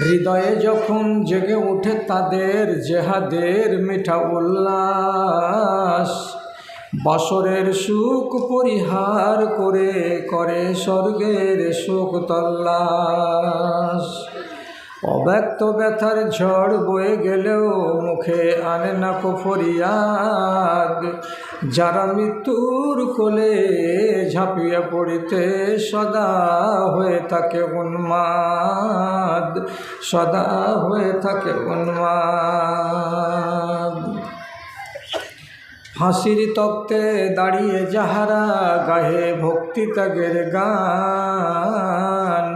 হৃদয়ে যখন জেগে ওঠে তাদের জেহাদের মিঠা উল্লাস, বাসরের সুখ পরিহার করে করে স্বর্গের সুখ তল্লাশ। অব্যক্ত ব্যথার ঝড় বয়ে গেলেও মুখে আনে না কো ফরিয়াদ, যারা মৃত্যুর কোলে ঝাঁপিয়ে পড়িতে সদা হয়ে থাকে উন্মাদ, সদা হয়ে থাকে উন্মাদ। ফাঁসির তপ্তে দাঁড়িয়ে যাহারা গাহে ভক্তি ত্যাগের গান,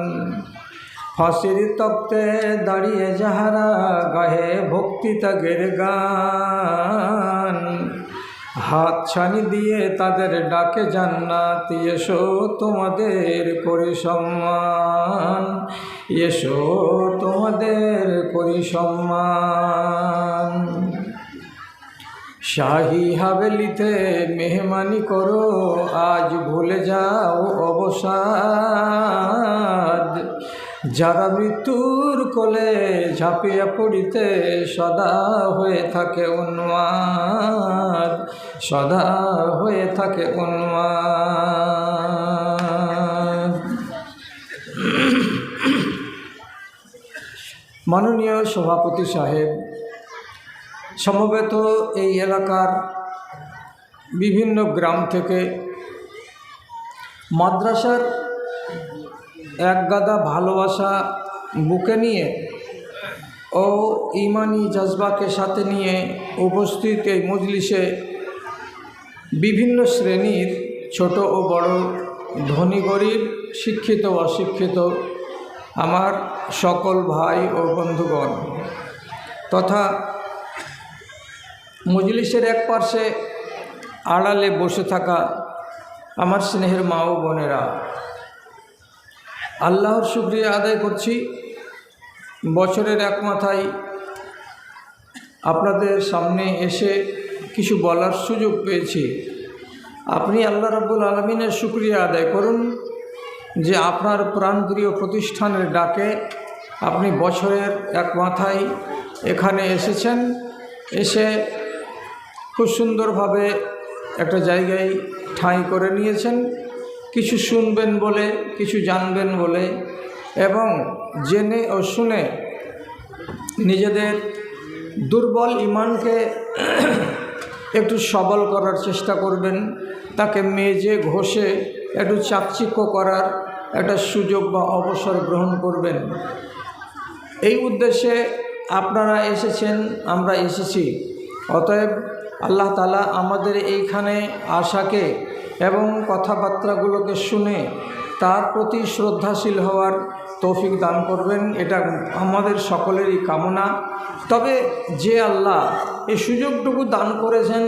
ফাঁসির তপ্তে দাঁড়িয়ে যাহারা গাহে ভক্তি ত্যাগের গান, হাত ছানি দিয়ে তাদের ডাকে জান্নাত, এসো তোমাদের করি সম্মান, এসো তোমাদের করি সম্মান। শাহী হাভেলিতে মেহমানি করো, আজ ভুলে যাও অবসাদ, যারা মৃত্যুর কোলে ঝাঁপিয়ে পড়িতে সদা হয়ে থাকে উন্মাদ, সদা হয়ে থাকে উন্মাদ। মাননীয় সভাপতি সাহেব, সমবেত এই এলাকার বিভিন্ন গ্রাম থেকে মাদ্রাসার এক গাদা ভালোবাসা বুকে নিয়ে ও ইমানি জজবাকে সাথে নিয়ে উপস্থিত এই মজলিসে বিভিন্ন শ্রেণীর ছোট ও বড়, ধনী গরিব, শিক্ষিত অশিক্ষিত আমার সকল ভাই ও বন্ধুগণ তথা মজলিসের এক পাশে আড়ালে বসে থাকা আমার স্নেহের মা ও বোনেরা, আল্লাহর শুকরিয়া আদায় করছি। বছরের এক মাথায় আপনাদের সামনে এসে কিছু বলার সুযোগ পেয়েছি। আপনি আল্লাহ রাব্বুল আলামিনের শুকরিয়া আদায় করুন যে আপনার প্রাণপ্রিয় প্রতিষ্ঠানের ডাকে আপনি বছরের এক মাথায় এখানে এসেছেন, এসে খুব সুন্দরভাবে একটা জায়গায় ঠাঁই করে নিয়েছেন। কিছু শুনবেন বলে, কিছু জানবেন বলে এবং জেনে ও শুনে নিজেদের দুর্বল ইমানকে একটু সবল করার চেষ্টা করবেন, তাকে মেজে ঘষে একটু চাকচিক্য করার একটা সুযোগ বা অবসর গ্রহণ করবেন। এই উদ্দেশ্যে আপনারা এসেছেন, আমরা এসেছি। অতএব আল্লাহ তাআলা আমাদের এইখানে আশাকে এবং কথাবার্তাগুলোকে শুনে তার প্রতি শ্রদ্ধাশীল হওয়ার তৌফিক দান করবেন, এটা আমাদের সকলেরই কামনা। তবে যে আল্লাহ এই সুযোগটুকু দান করেছেন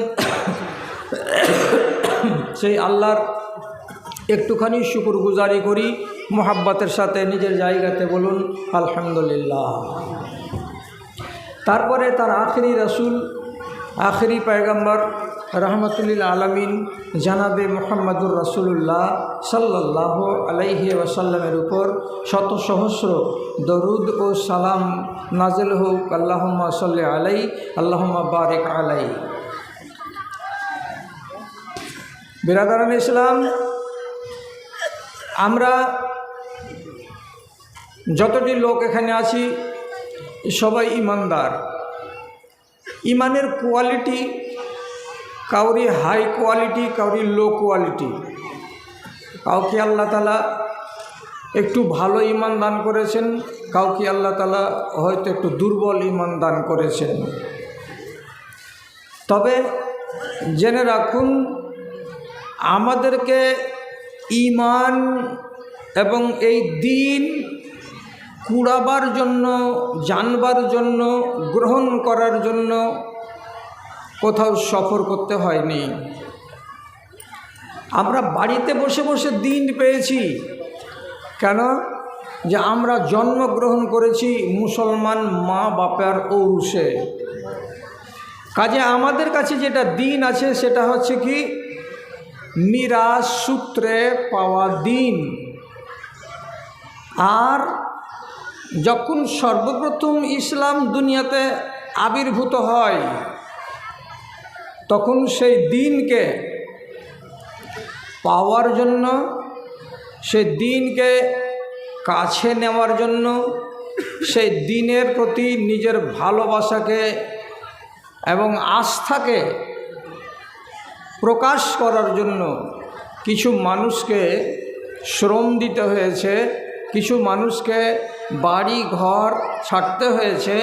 সেই আল্লাহর একটুখানি শুকরগুজারি করি মোহাব্বতের সাথে, নিজের জায়গাতে বলুন আলহামদুলিল্লাহ। তারপরে তার আখেরি রাসূল, আখেরি পয়গম্বর রহমতুল্লিল আলমিন জানাবে মুহাম্মদুর রাসূলুল্লাহ সাল্লাল্লাহু আলাইহি ওয়াসাল্লামের উপর শত সহস্র দরুদ ও সালাম নাজিল হোক। আল্লাহুম্মা সাল্লি আলাইহি, আল্লাহুম্মা বারিক আলাইহি। বিরাদারান ইসলাম, আমরা যতটি লোক এখানে আছি সবাই ইমানদার। ইমানের কোয়ালিটি কাউরি হাই কোয়ালিটি, কাউরি লো কোয়ালিটি। কাউকে আল্লাহ তাআলা একটু ভালো ইমান দান করেছেন, কাউকে আল্লাহ তাআলা হয়তো একটু দুর্বল ইমান দান করেছেন। তবে জেনে রাখুন, আমাদেরকে ইমান এবং এই দিন কুড়াবার জন্য, জানবার জন্য, গ্রহণ করার জন্য কোথাও সফর করতে হয়নি। আমরা বাড়িতে বসে বসে দিন পেয়েছি। কেন? যে আমরা জন্মগ্রহণ করেছি মুসলমান মা বাপের ঔরসে। কাজে আমাদের কাছে যেটা দিন আছে সেটা হচ্ছে কি মিরাজ সূত্রে পাওয়া দিন। আর যখন সর্বপ্রথম ইসলাম দুনিয়াতে আবির্ভূত হয় তখন সেই দিনকে পাওয়ার জন্য, সেই দিনকে কাছে নেওয়ার জন্য, সেই দিনের প্রতি নিজের ভালোবাসাকে এবং আস্থাকে প্রকাশ করার জন্য কিছু মানুষকে শ্রম দিতে হয়েছে, কিছু মানুষকে বাড়ি ঘর ছাড়তে হয়েছে,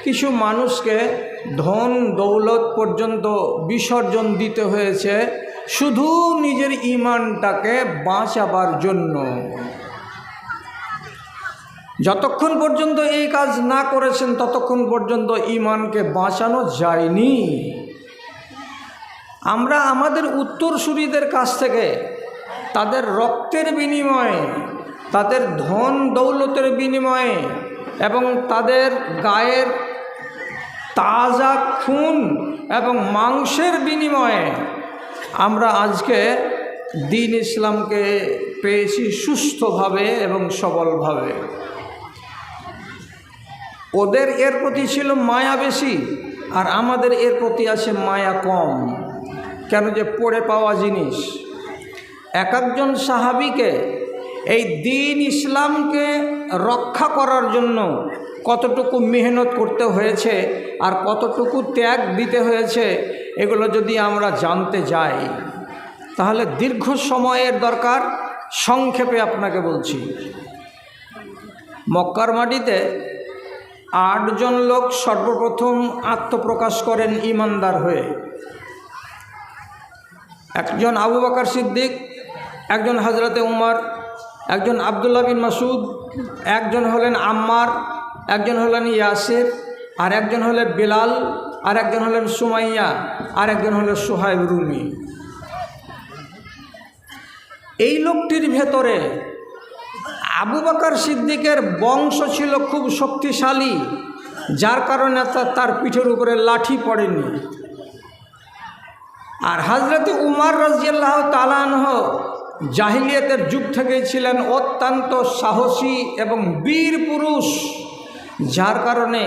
কিছু মানুষকে ধন দৌলত পর্যন্ত বিসর্জন দিতে হয়েছে শুধু নিজের ঈমানটাকে বাঁচাবার জন্য। যতক্ষণ পর্যন্ত এই কাজ না করেছেন ততক্ষণ পর্যন্ত ঈমানকে বাঁচানো যায়নি। আমরা আমাদের উত্তরসূরিদের কাছ থেকে তাদের রক্তের বিনিময়ে, তাদের ধন দৌলতের বিনিময়ে এবং তাদের গায়ের তাজা খুন এবং মাংসের বিনিময়ে আমরা আজকে দ্বীন ইসলামকে পেয়েছি সুস্থভাবে এবং সবলভাবে। ওদের এর প্রতি ছিল মায়া বেশি, আর আমাদের এর প্রতি আছে মায়া কম। কেন? যে পড়ে পাওয়া জিনিস। এক একজন সাহাবীকে এই দ্বীন ইসলামকে রক্ষা করার জন্য কতটুকু মেহনত করতে হয়েছে আর কতটুকু ত্যাগ দিতে হয়েছে, এগুলো যদি আমরা জানতে যাই তাহলে দীর্ঘ সময়ের দরকার। সংক্ষেপে আপনাকে বলছি, মক্কার মাটিতে 8 জন লোক সর্বপ্রথম আত্মপ্রকাশ করেন ঈমানদার হয়ে। একজন আবু বকর সিদ্দিক, একজন হযরতে উমর, একজন আব্দুল্লাহ বিন মাসউদ, একজন হলেন আম্মার, একজন হলেন ইয়াসির, আর একজন হলেন বিলাল, আর একজন হলেন সুমাইয়া, আর একজন হলেন সুহাইব রুমি। এই লোকটির ভেতরে আবু বকর সিদ্দিকের বংশ ছিল খুব শক্তিশালী, যার কারণে তার পিঠের উপরে লাঠি পড়েনি। আর হযরতে উমর রাদিয়াল্লাহু তাআলা আনহু জাহিলিয়াতের যুগ থেকেই ছিলেন অত্যন্ত সাহসী এবং বীর পুরুষ, যার কারণে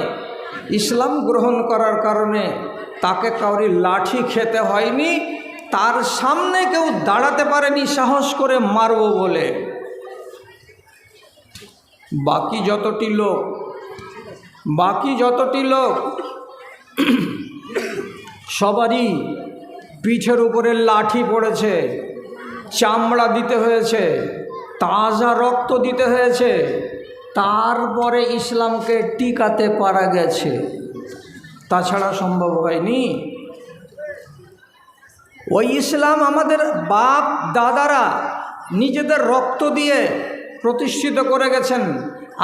ইসলাম গ্রহণ করার কারণে তাকে কাউরি লাঠি খেতে হয়নি, তার সামনে কেউ দাঁড়াতে পারেনি সাহস করে মারব বলে। বাকি যতটি লোক সবারই পিঠের উপরে লাঠি পড়েছে, চামড়া দিতে হয়েছে, তাজা রক্ত দিতে হয়েছে, তারপরে ইসলামকে টিকাতে পারা গেছে, তাছাড়া সম্ভব হয়নি। ওই ইসলাম আমাদের বাপ দাদারা নিজেদের রক্ত দিয়ে প্রতিষ্ঠিত করে গেছেন,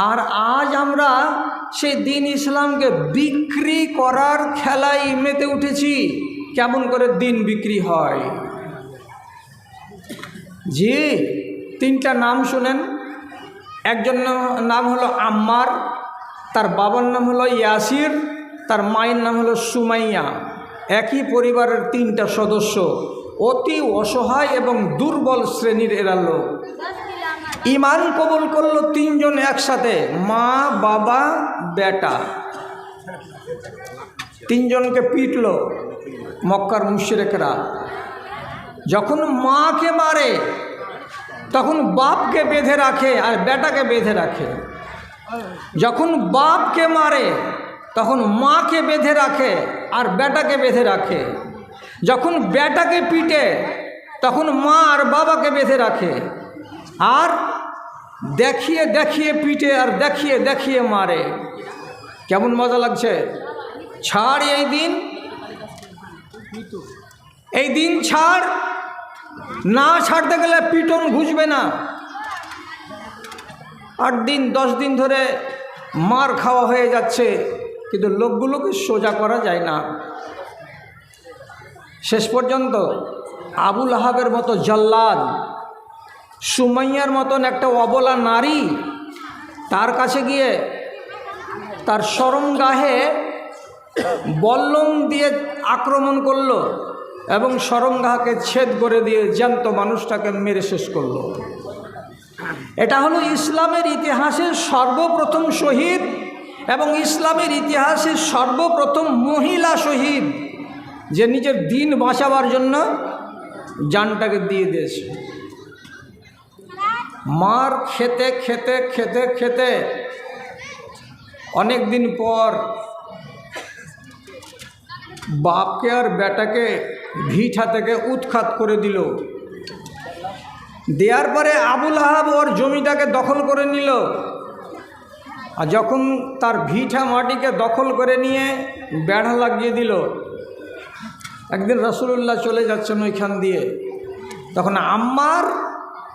আর আজ আমরা সেই দ্বীন ইসলামকে বিক্রি করার খেলায় মেতে উঠেছি। কেমন করে দিন বিক্রি হয়? জি, 3টা নাম শুনেন। একজন নাম হলো আম্মার, তার বাবার নাম হলো ইয়াসির, তার মায়ের নাম হলো সুমাইয়া। একই পরিবারের 3টা সদস্য, অতি অসহায় এবং দুর্বল শ্রেণীর এরা লোক। ঈমান কবুল করলো 3 জন একসাথে, মা বাবা বেটা। 3 জনকে পিটল মক্কার মুশরিকরা। যখন মাকে মারে তখন বাপকে বেঁধে রাখে আর বেটাকে বেঁধে রাখে। যখন বাপকে মারে তখন মাকে বেঁধে রাখে আর বেটাকে বেঁধে রাখে। যখন বেটাকে পিটে তখন মা আর বাবাকে বেঁধে রাখে। আর দেখিয়ে দেখিয়ে পিটে আর দেখিয়ে দেখিয়ে মারে। কেমন মজা লাগছে? ছাড় এই দিন ছাড়, না ছাড়তে গেলে পিটন ঘুষবে না। 8 দিন 10 দিন ধরে মার খাওয়া হয়ে যাচ্ছে, কিন্তু লোকগুলোকে সোজা করা যায় না। শেষ পর্যন্ত আবু লাহাবের মতো জল্লাদ, সুমাইয়ার মতন একটা অবলা নারী তার কাছে গিয়ে তার শরমগাহে বল্লম দিয়ে আক্রমণ করলো এবং শরমগাহকে ছেদ করে দিয়ে জ্যান্ত মানুষটাকে মেরে শেষ করলো। এটা হলো ইসলামের ইতিহাসের সর্বপ্রথম শহীদ এবং ইসলামের ইতিহাসের সর্বপ্রথম মহিলা শহীদ, যে নিজের দিন বাঁচাবার জন্য জানটাকে দিয়ে দিয়েছে। মার খেতে খেতে খেতে খেতে অনেক দিন পর বাপকে আর বেটাকে ভিটা থেকে উৎখাত করে দিল। দেওয়ার পরে আবুল আহাব ওর জমিটাকে দখল করে নিল। আর যখন তার ভিটা মাটিকে দখল করে নিয়ে বেড়া লাগিয়ে দিল, একদিন রাসূলুল্লাহ চলে যাচ্ছেন ওইখান দিয়ে, তখন আম্মার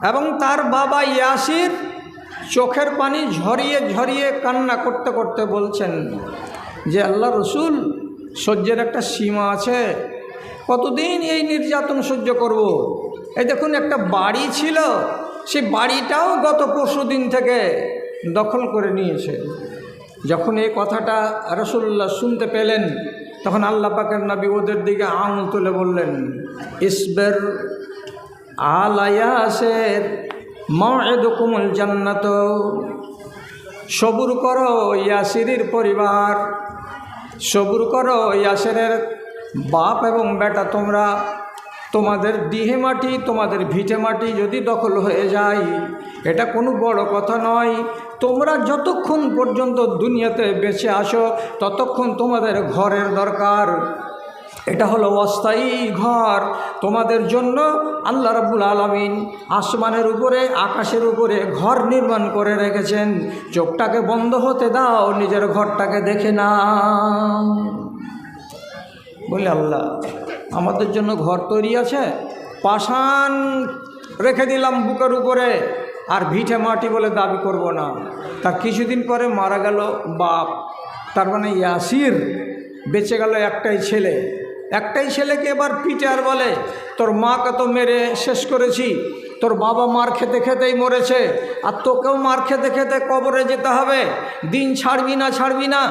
এবং তার বাবা ইয়াসির চোখের পানি ঝরিয়ে ঝরিয়ে কান্না করতে করতে বলছেন যে আল্লাহ রসুল, সহ্যের একটা সীমা আছে, কতদিন এই নির্যাতন সহ্য করব। এই দেখুন একটা বাড়ি ছিল, সেই বাড়িটাও গত পরশুদিন থেকে দখল করে নিয়েছে। যখন এই কথাটা রাসূলুল্লাহ শুনতে পেলেন, তখন আল্লাহ পাকের নবী ওদের দিকে আঙুল তুলে বললেন, ইসবের আলা ইয়াসির মাউইদুকুমুল জান্নাত, সবুর করো ইয়াসিরের পরিবার, সবুর করো ইয়াসিরের বাপ এবং বেটা, তোমরা তোমাদের ডিহে মাটি, তোমাদের ভিটে মাটি যদি দখল হয়ে যায়, এটা কোনো বড় কথা নয়। তোমরা যতক্ষণ পর্যন্ত দুনিয়াতে বেঁচে আসো ততক্ষণ তোমাদের ঘরের দরকার। এটা হলো অস্থায়ী ঘর। তোমাদের জন্য আল্লাহ রাব্বুল আলামিন আসমানের উপরে, আকাশের উপরে ঘর নির্মাণ করে রেখেছেন। চোখটাকে বন্ধ হতে দাও, নিজের ঘরটাকে দেখে নাও। বলে আল্লাহ, আমাদের জন্য ঘর তৈরি আছে, পাষাণ রেখে দিলাম বুকের উপরে, আর ভিটে মাটি বলে দাবি করব না। তার কিছুদিন পরে মারা গেল বাপ, তার মানে ইয়াসির। বেঁচে গেল একটাই ছেলে। একটাই ছেলেকে এবার পিটে আর বলে, তোর মাকে তো মেরে শেষ করেছি, তোর বাবা মার খেতে খেতেই মরেছে, আর তোকেও মার খেতে খেতে কবরে যেতে হবে, দিন ছাড়বি না ছাড়বি না।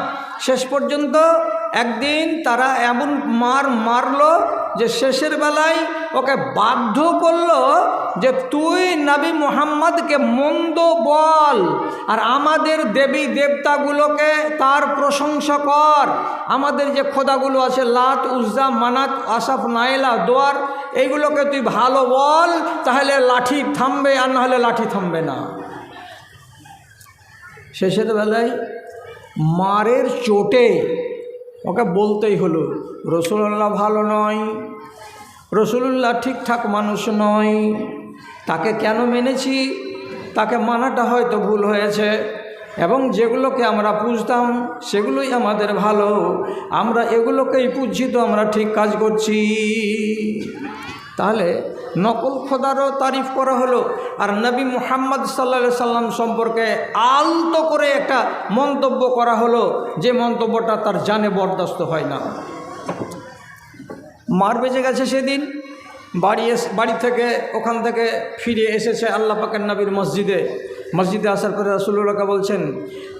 শেষ পর্যন্ত একদিন তারা এমন মারলো যে শেষের বেলায় ওকে বাধ্য করলো যে তুই নবী মুহাম্মদকে মন্দ বল, আর আমাদের দেবী দেবতাগুলোকে তার প্রশংসা কর। আমাদের যে খোদাগুলো আছে, লাত, উজ্জা, মানাত, আসাফ, নাইলা, দোয়ার, এইগুলোকে তুই ভালো বল, তাহলে লাঠি থামবে, আর না হলে লাঠি থামবে না। শেষের বেলায় মারের চোটে ওকে বলতেই হলো, রাসূলুল্লাহ ভালো নয়, রাসূলুল্লাহ ঠিকঠাক মানুষ নয়। তাকে কেন মেনেছি? তাকে মানাটা হয়তো ভুল হয়েছে, এবং যেগুলোকে আমরা পুজতাম সেগুলোই আমাদের ভালো, আমরা এগুলোকেই পুজছি, তো আমরা ঠিক কাজ করছি। তাহলে নকল খোদারও তারিফ করা হলো, আর নবী মুহাম্মদ সাল্লাল্লাহু আলাইহি সাল্লাম সম্পর্কে আলতো করে একটা মন্তব্য করা হলো, যে মন্তব্যটা তার জানে বরদাস্ত হয় না। মার বেঁচে গেছে সেদিন, বাড়ি থেকে ওখান থেকে ফিরে এসেছে আল্লাহ পাকের নবীর মসজিদে আসার পরে রাসূলুল্লাহকে বলছেন,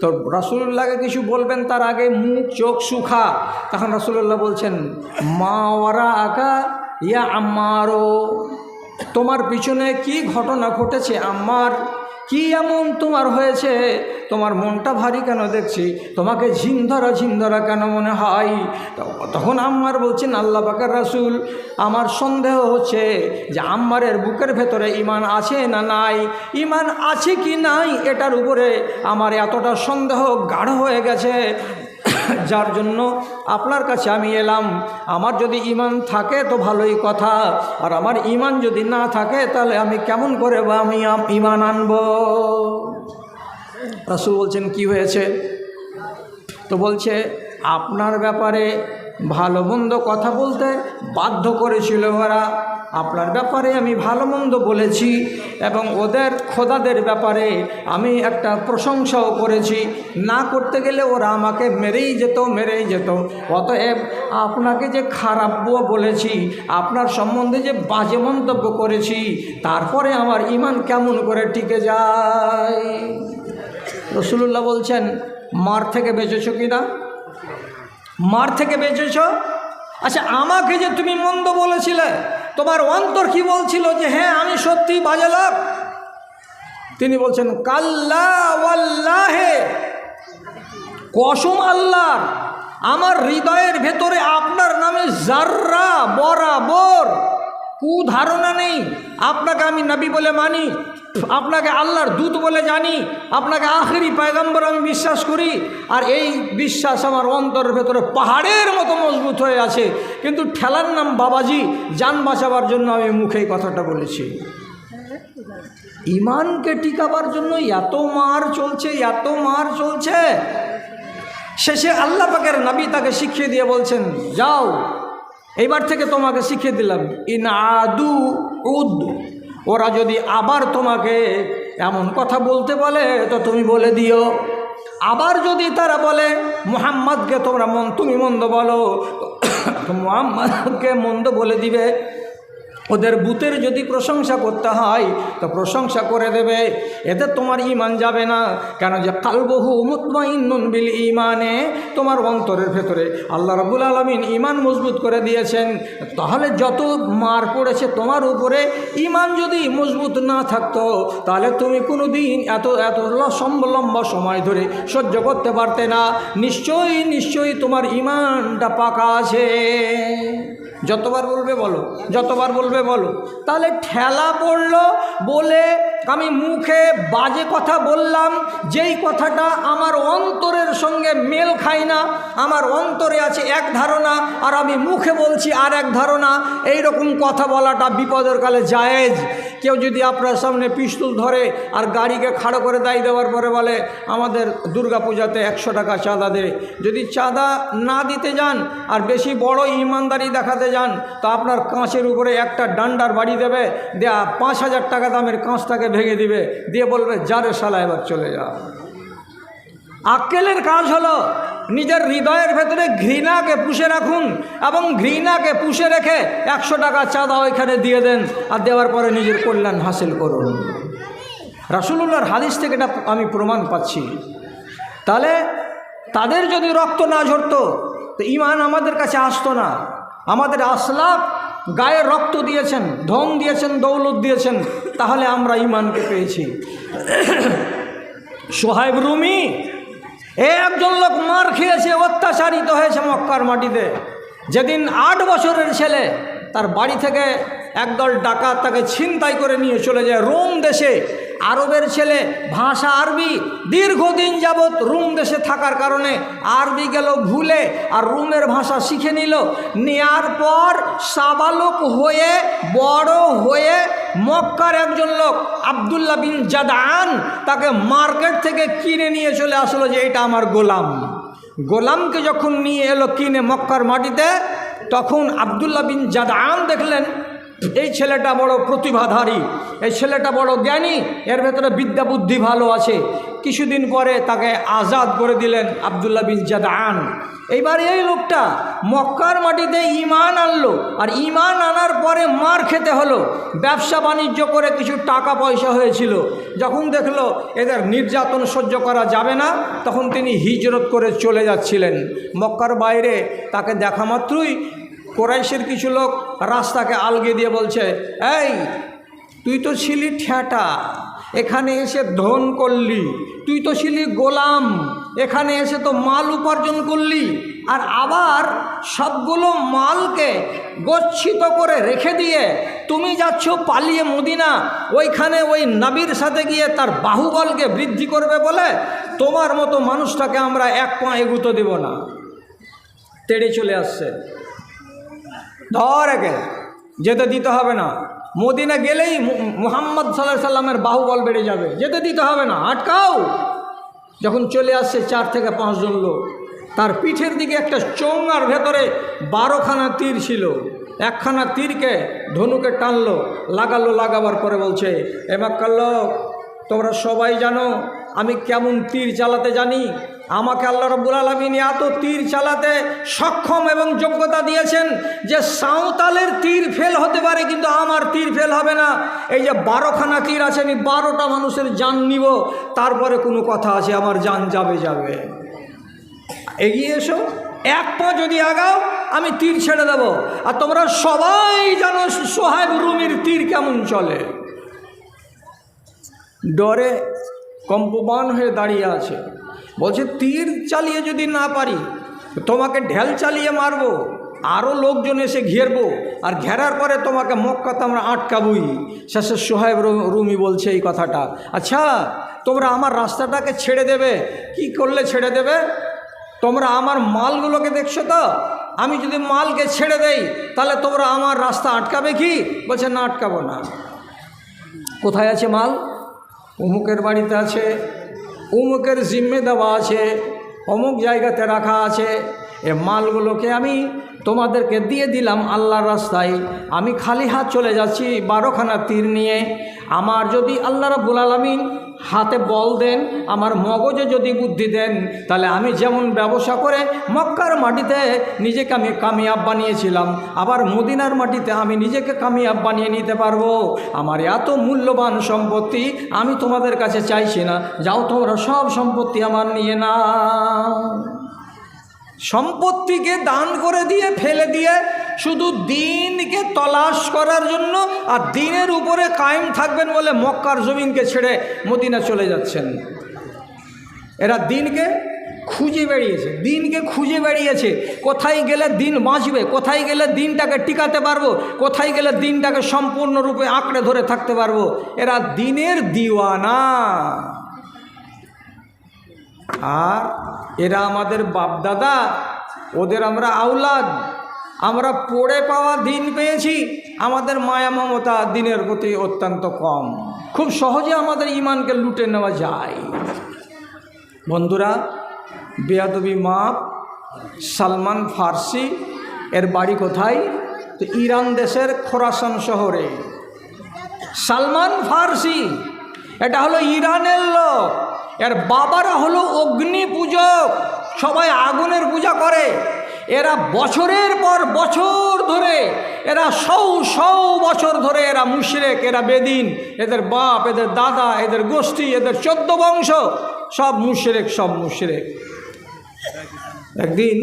তো রাসূলুল্লাহকে কিছু বলবেন তার আগে মুখ চোখ শুখা। তখন রাসূলুল্লাহ বলছেন, মা ওয়ারা আকা ইয়া আম্মারও, তোমার পিছনে কি ঘটনা ঘটেছে আম্মার? কি এমন তোমার হয়েছে? তোমার মনটা ভারী কেন দেখছি? তোমাকে ঝিমধরা কেন মনে হয়? তখন আম্মার বলছেন, আল্লাহ পাকের রাসূল, আমার সন্দেহ হচ্ছে যে আম্মারের বুকের ভেতরে ঈমান আছে না নাই, ঈমান আছে কি নাই এটার উপরে আমার এতটা সন্দেহ গাঢ় হয়ে গেছে, যার জন্য আপনার কাছে আমি এলাম। আমার যদি ঈমান থাকে তো ভালোই কথা, আর আমার ঈমান যদি না থাকে তাহলে আমি কেমন করে বা আমি ঈমান আনব? রাসূল বলছেন, কি হয়েছে? তো বলছে, আপনার ব্যাপারে ভালো মন্দ কথা বলতে বাধ্য করেছিল ওরা, আপনার ব্যাপারে আমি ভালো মন্দ বলেছি, এবং ওদের খোদাদের ব্যাপারে আমি একটা প্রশংসাও করেছি। না করতে গেলে ওরা আমাকে মেরেই যেত। অতএব আপনাকে যে খারাপ বলেছি, আপনার সম্বন্ধে যে বাজে মন্তব্য করেছি, তারপরে আমার ঈমান কেমন করে টিকে যায়? রাসূলুল্লাহ বলছেন, মার থেকে বেঁচেছ কি না? মার থেকে বেঁচেছ? আচ্ছা, আমাকে যে তুমি মন্দ বলেছিলে, তোমার অন্তর কি বলছিল? যে হ্যাঁ, আমি সত্যি বাজে লোক। তিনি বলছেন কাল্লা ওয়াল্লাহে, কসম আল্লাহর, আমার হৃদয়ের ভেতরে আপনার নামে জাররা বরাবর কুধারণা নেই। আপনাকে আমি নবী বলে মানি, আপনাকে আল্লাহর দূত বলে জানি, আপনাকে আখেরি পয়গম্বর আমি বিশ্বাস করি, আর এই বিশ্বাস আমার অন্তরের ভেতরে পাহাড়ের মতো মজবুত হয়ে আছে, কিন্তু ঠেলার নাম বাবাজি, জান বাঁচাবার জন্য আমি মুখে এই কথাটা বলেছি। ইমানকে টিকাবার জন্য এত মার চলছে, এত মার চলছে। শেষে আল্লাহ পাকের নবী তাকে শিখিয়ে দিয়ে বলছেন, যাও এইবার থেকে তোমাকে শিখিয়ে দিলাম, ইন আদু উদ, ওরা যদি আবার তোমাকে এমন কথা বলতে বলে তো তুমি বলে দিও। আবার যদি তারা বলে মুহাম্মদকে তুমি মন্দ বলো, তো মুহাম্মদকে মন্দ বলে দিবে। ওদের বুতের যদি প্রশংসা করতে হয় তো প্রশংসা করে দেবে, এতে তোমার ঈমান যাবে না। কেন যে কালবহু মুতমাইন্নুন বিল ঈমানে, তোমার অন্তরের ভেতরে আল্লাহ রাব্বুল আলামিন ঈমান মজবুত করে দিয়েছেন। তাহলে যত মার পড়েছে তোমার উপরে, ঈমান যদি মজবুত না থাকতো তাহলে তুমি কোনো দিন এত লম্বা সময় ধরে সহ্য করতে পারতে না। নিশ্চয়ই তোমার ঈমানটা পাকা আছে। যতবার বলবে বলো, যতবার বলবে বলো। তাহলে ঠেলা পড়লো বলে আমি মুখে বাজে কথা বললাম, যেই কথাটা আমার অন্তরের সঙ্গে মেল খায় না। আমার অন্তরে আছে এক ধারণা আর আমি মুখে বলছি আর এক ধারণা, এই রকম কথা বলাটা বিপদের কালে জায়েজ। কেউ যদি আপনার সামনে পিস্তল ধরে আর গাড়িকে খাড়ো করে দায় দেওয়ার পরে বলে আমাদের দুর্গাপূজাতে 100 টাকা চাঁদা দে, যদি চাঁদা না দিতে যান আর বেশি বড় ইমানদারি দেখাতে যান তো আপনার কাঁচের উপরে একটা ডান্ডার বাড়ি দেবে, দেয়া 5000 টাকা দামের কাঁচটাকে ভেঙে দিবে, দিয়ে বলবে যারে শালা এবার চলে যা। আক্কেলের কাজ হলো নিজের হৃদয়ের ভেতরে ঘৃণাকে পুষে রাখুন, এবং ঘৃণাকে পুষে রেখে 100 টাকা চাঁদা ওইখানে দিয়ে দেন, আর দেওয়ার পরে নিজের কল্যাণ হাসিল করুন। রাসূলুল্লাহর হাদিস থেকে এটা আমি প্রমাণ পাচ্ছি। তাহলে তাদের যদি রক্ত না ঝরতো তো ঈমান আমাদের কাছে আসতো না। আমাদের আসলাফ গায়ে রক্ত দিয়েছেন, ধন দিয়েছেন, দৌলত দিয়েছেন, তাহলে আমরা ঈমানকে পেয়েছি। সোহাইব রুমি একজন লোক মার খেয়েছে, অত্যাচারিত হয়েছে মক্কার মাটিতে। যেদিন 8 বছরের ছেলে তার বাড়ি থেকে একদল ডাকাত তাকে ছিনতাই করে নিয়ে চলে যায় রোম দেশে। আরবের ছেলে, ভাষা আরবি, দীর্ঘদিন যাবৎ রোম দেশে থাকার কারণে আরবি গেল ভুলে আর রোমের ভাষা শিখে নিল। নেয়ার পর সাবালক হয়ে বড় হয়ে মক্কার একজন লোক আব্দুল্লাহ বিন জাদান তাকে মার্কেট থেকে কিনে নিয়ে চলে আসলো যে এটা আমার গোলাম। গোলামকে যখন নিয়ে এলো কিনে মক্কার মাটিতে, তখন আব্দুল্লাহ বিন জাদান দেখলেন এই ছেলেটা বড় প্রতিভাধারী, এই ছেলেটা বড় জ্ঞানী, এর ভেতরে বিদ্যা বুদ্ধি ভালো আছে। কিছুদিন পরে তাকে আজাদ করে দিলেন আব্দুল্লাহ বিন জাদান। এইবার এই লোকটা মক্কার মাটিতে ঈমান আনলো, আর ঈমান আনার পরে মার খেতে হলো। ব্যবসা বাণিজ্য করে কিছু টাকা পয়সা হয়েছিল। যখন দেখলো এদের নির্যাতন সহ্য করা যাবে না, তখন তিনি হিজরত করে চলে যাচ্ছিলেন মক্কার বাইরে। তাকে দেখা মাত্রই কোরাইশের কিছু লোক রাস্তাকে আলগে দিয়ে বলছে, এই তুই তো ছিলি ঠ্যাটা, এখানে এসে ধন করলি, তুই তো ছিলি গোলাম, এখানে এসে তো মাল উপার্জন করলি, আর আবার সবগুলো মালকে গচ্ছিত করে রেখে দিয়ে তুমি যাচ্ছ পালিয়ে মদিনা, ওইখানে ওই নবীর সাথে গিয়ে তার বাহুবলকে বৃদ্ধি করবে বলে। তোমার মতো মানুষটাকে আমরা 1 পা এগুতে দেব না। তেড়ে চলে আসছে, ধর একে, যেতে দিতে হবে না। মদিনা গেলেই মুহাম্মদ সাল্লাল্লাহু আলাইহি সাল্লামের বাহুবল বেড়ে যাবে, যেতে দিতে হবে না, আটকাও। যখন চলে আসছে 4 থেকে 5 জন লোক, তার পিঠের দিকে একটা চোঙার ভেতরে 12খানা তীর ছিল। 1খানা তীরকে ধনুকে টানলো, লাগাবার পরে বলছে, এ মক্কার লোক, তোমরা সবাই জানো আমি কেমন তীর চালাতে জানি। আমাকে আল্লাহ রাব্বুল আলামিন এত তীর চালাতে সক্ষম এবং যোগ্যতা দিয়েছেন যে সাঁওতালের তীর ফেল হতে পারে, কিন্তু আমার তীর ফেল হবে না। এই যে 12খানা তীর আছে, আমি 12টা মানুষের জান নিব, তারপরে কোনো কথা আছে আমার জান যাবে। এগিয়ে এসো, 1 পা যদি আগাও আমি তীর ছেড়ে দেব। আর তোমরা সবাই জানো সোহাইব রুমির তীর কেমন চলে। ডরে কম্পমান হয়ে দাঁড়িয়ে আছে। বলছে তীর চালিয়ে যদি না পারি তোমাকে ঢেল চালিয়ে মারবো, আরও লোকজন এসে ঘেরবো, আর ঘেরার পরে তোমাকে মক্কাতে আমরা আটকাবই। শেষে সোহাইব রুমি বলছে এই কথাটা, আচ্ছা তোমরা আমার রাস্তাটাকে ছেড়ে দেবে? কি করলে ছেড়ে দেবে? তোমরা আমার মালগুলোকে দেখছো তো, আমি যদি মালকে ছেড়ে দেই তাহলে তোমরা আমার রাস্তা আটকাবে কি? বলছে না, আটকাবো না। কোথায় আছে মাল? অমুকের বাড়িতে আছে, অমুকের জিম্মে দেওয়া আছে, অমুক জায়গাতে রাখা আছে। এ মালগুলোকে আমি তোমাদেরকে দিয়ে দিলাম আল্লাহর রাস্তায়। আমি খালি হাত চলে যাচ্ছি 12খানা তীর নিয়ে। আমার যদি আল্লাহ রাব্বুল আলামিন হাতে বল দেন, আমার মগজে যদি বুদ্ধি দেন, তাহলে আমি যেমন ব্যবসা করে মক্কার মাটিতে নিজেকে আমি কামিয়াব বানিয়েছিলাম, আবার মদিনার মাটিতে আমি নিজেকে কামিয়াব বানিয়ে নিতে পারবো। আমার এত মূল্যবান সম্পত্তি আমি তোমাদের কাছে চাইছি না, যাও তোমরা সব সম্পত্তি আমার নিয়ে নাও। সম্পত্তিকে দান করে দিয়ে ফেলে দিয়ে শুধু দিনকে তলাশ করার জন্য আর দিনের উপরে কায়েম থাকবেন বলে মক্কার জমিনকে ছেড়ে মদিনা চলে যাচ্ছেন। এরা দিনকে খুঁজে বেরিয়েছে, দিনকে খুঁজে বেরিয়েছে। কোথায় গেলে দিন বাঁচবে, কোথায় গেলে দিনটাকে টিকাতে পারবো, কোথায় গেলে দিনটাকে সম্পূর্ণরূপে আঁকড়ে ধরে থাকতে পারবো। এরা দিনের দিওয়ানা। আর এরা আমাদের বাপদাদা, ওদের আমরা আওলাদ। আমরা পড়ে পাওয়া দিন পেয়েছি, আমাদের মায়া মমতা দিনের প্রতি অত্যন্ত কম। খুব সহজে আমাদের ইমানকে লুটে নেওয়া যায়। বন্ধুরা, বেয়াদবি মাপ। সালমান ফার্সি এর বাড়ি কোথায়? তো ইরান দেশের খোরাসান শহরে। সালমান ফার্সি এটা হলো ইরানের লোক। এর বাবারা হলো অগ্নি পূজক, সবাই আগুনের পূজা করে। এরা বছরের পর বছর ধরে, এরা শৌ বছর ধরে এরা মুশরিক, এরা বেদিন। এদের বাপ, এদের দাদা, এদের গোষ্ঠী, এদের 14 বংশ সব মুশরিক, সব মুশরিক। একদিন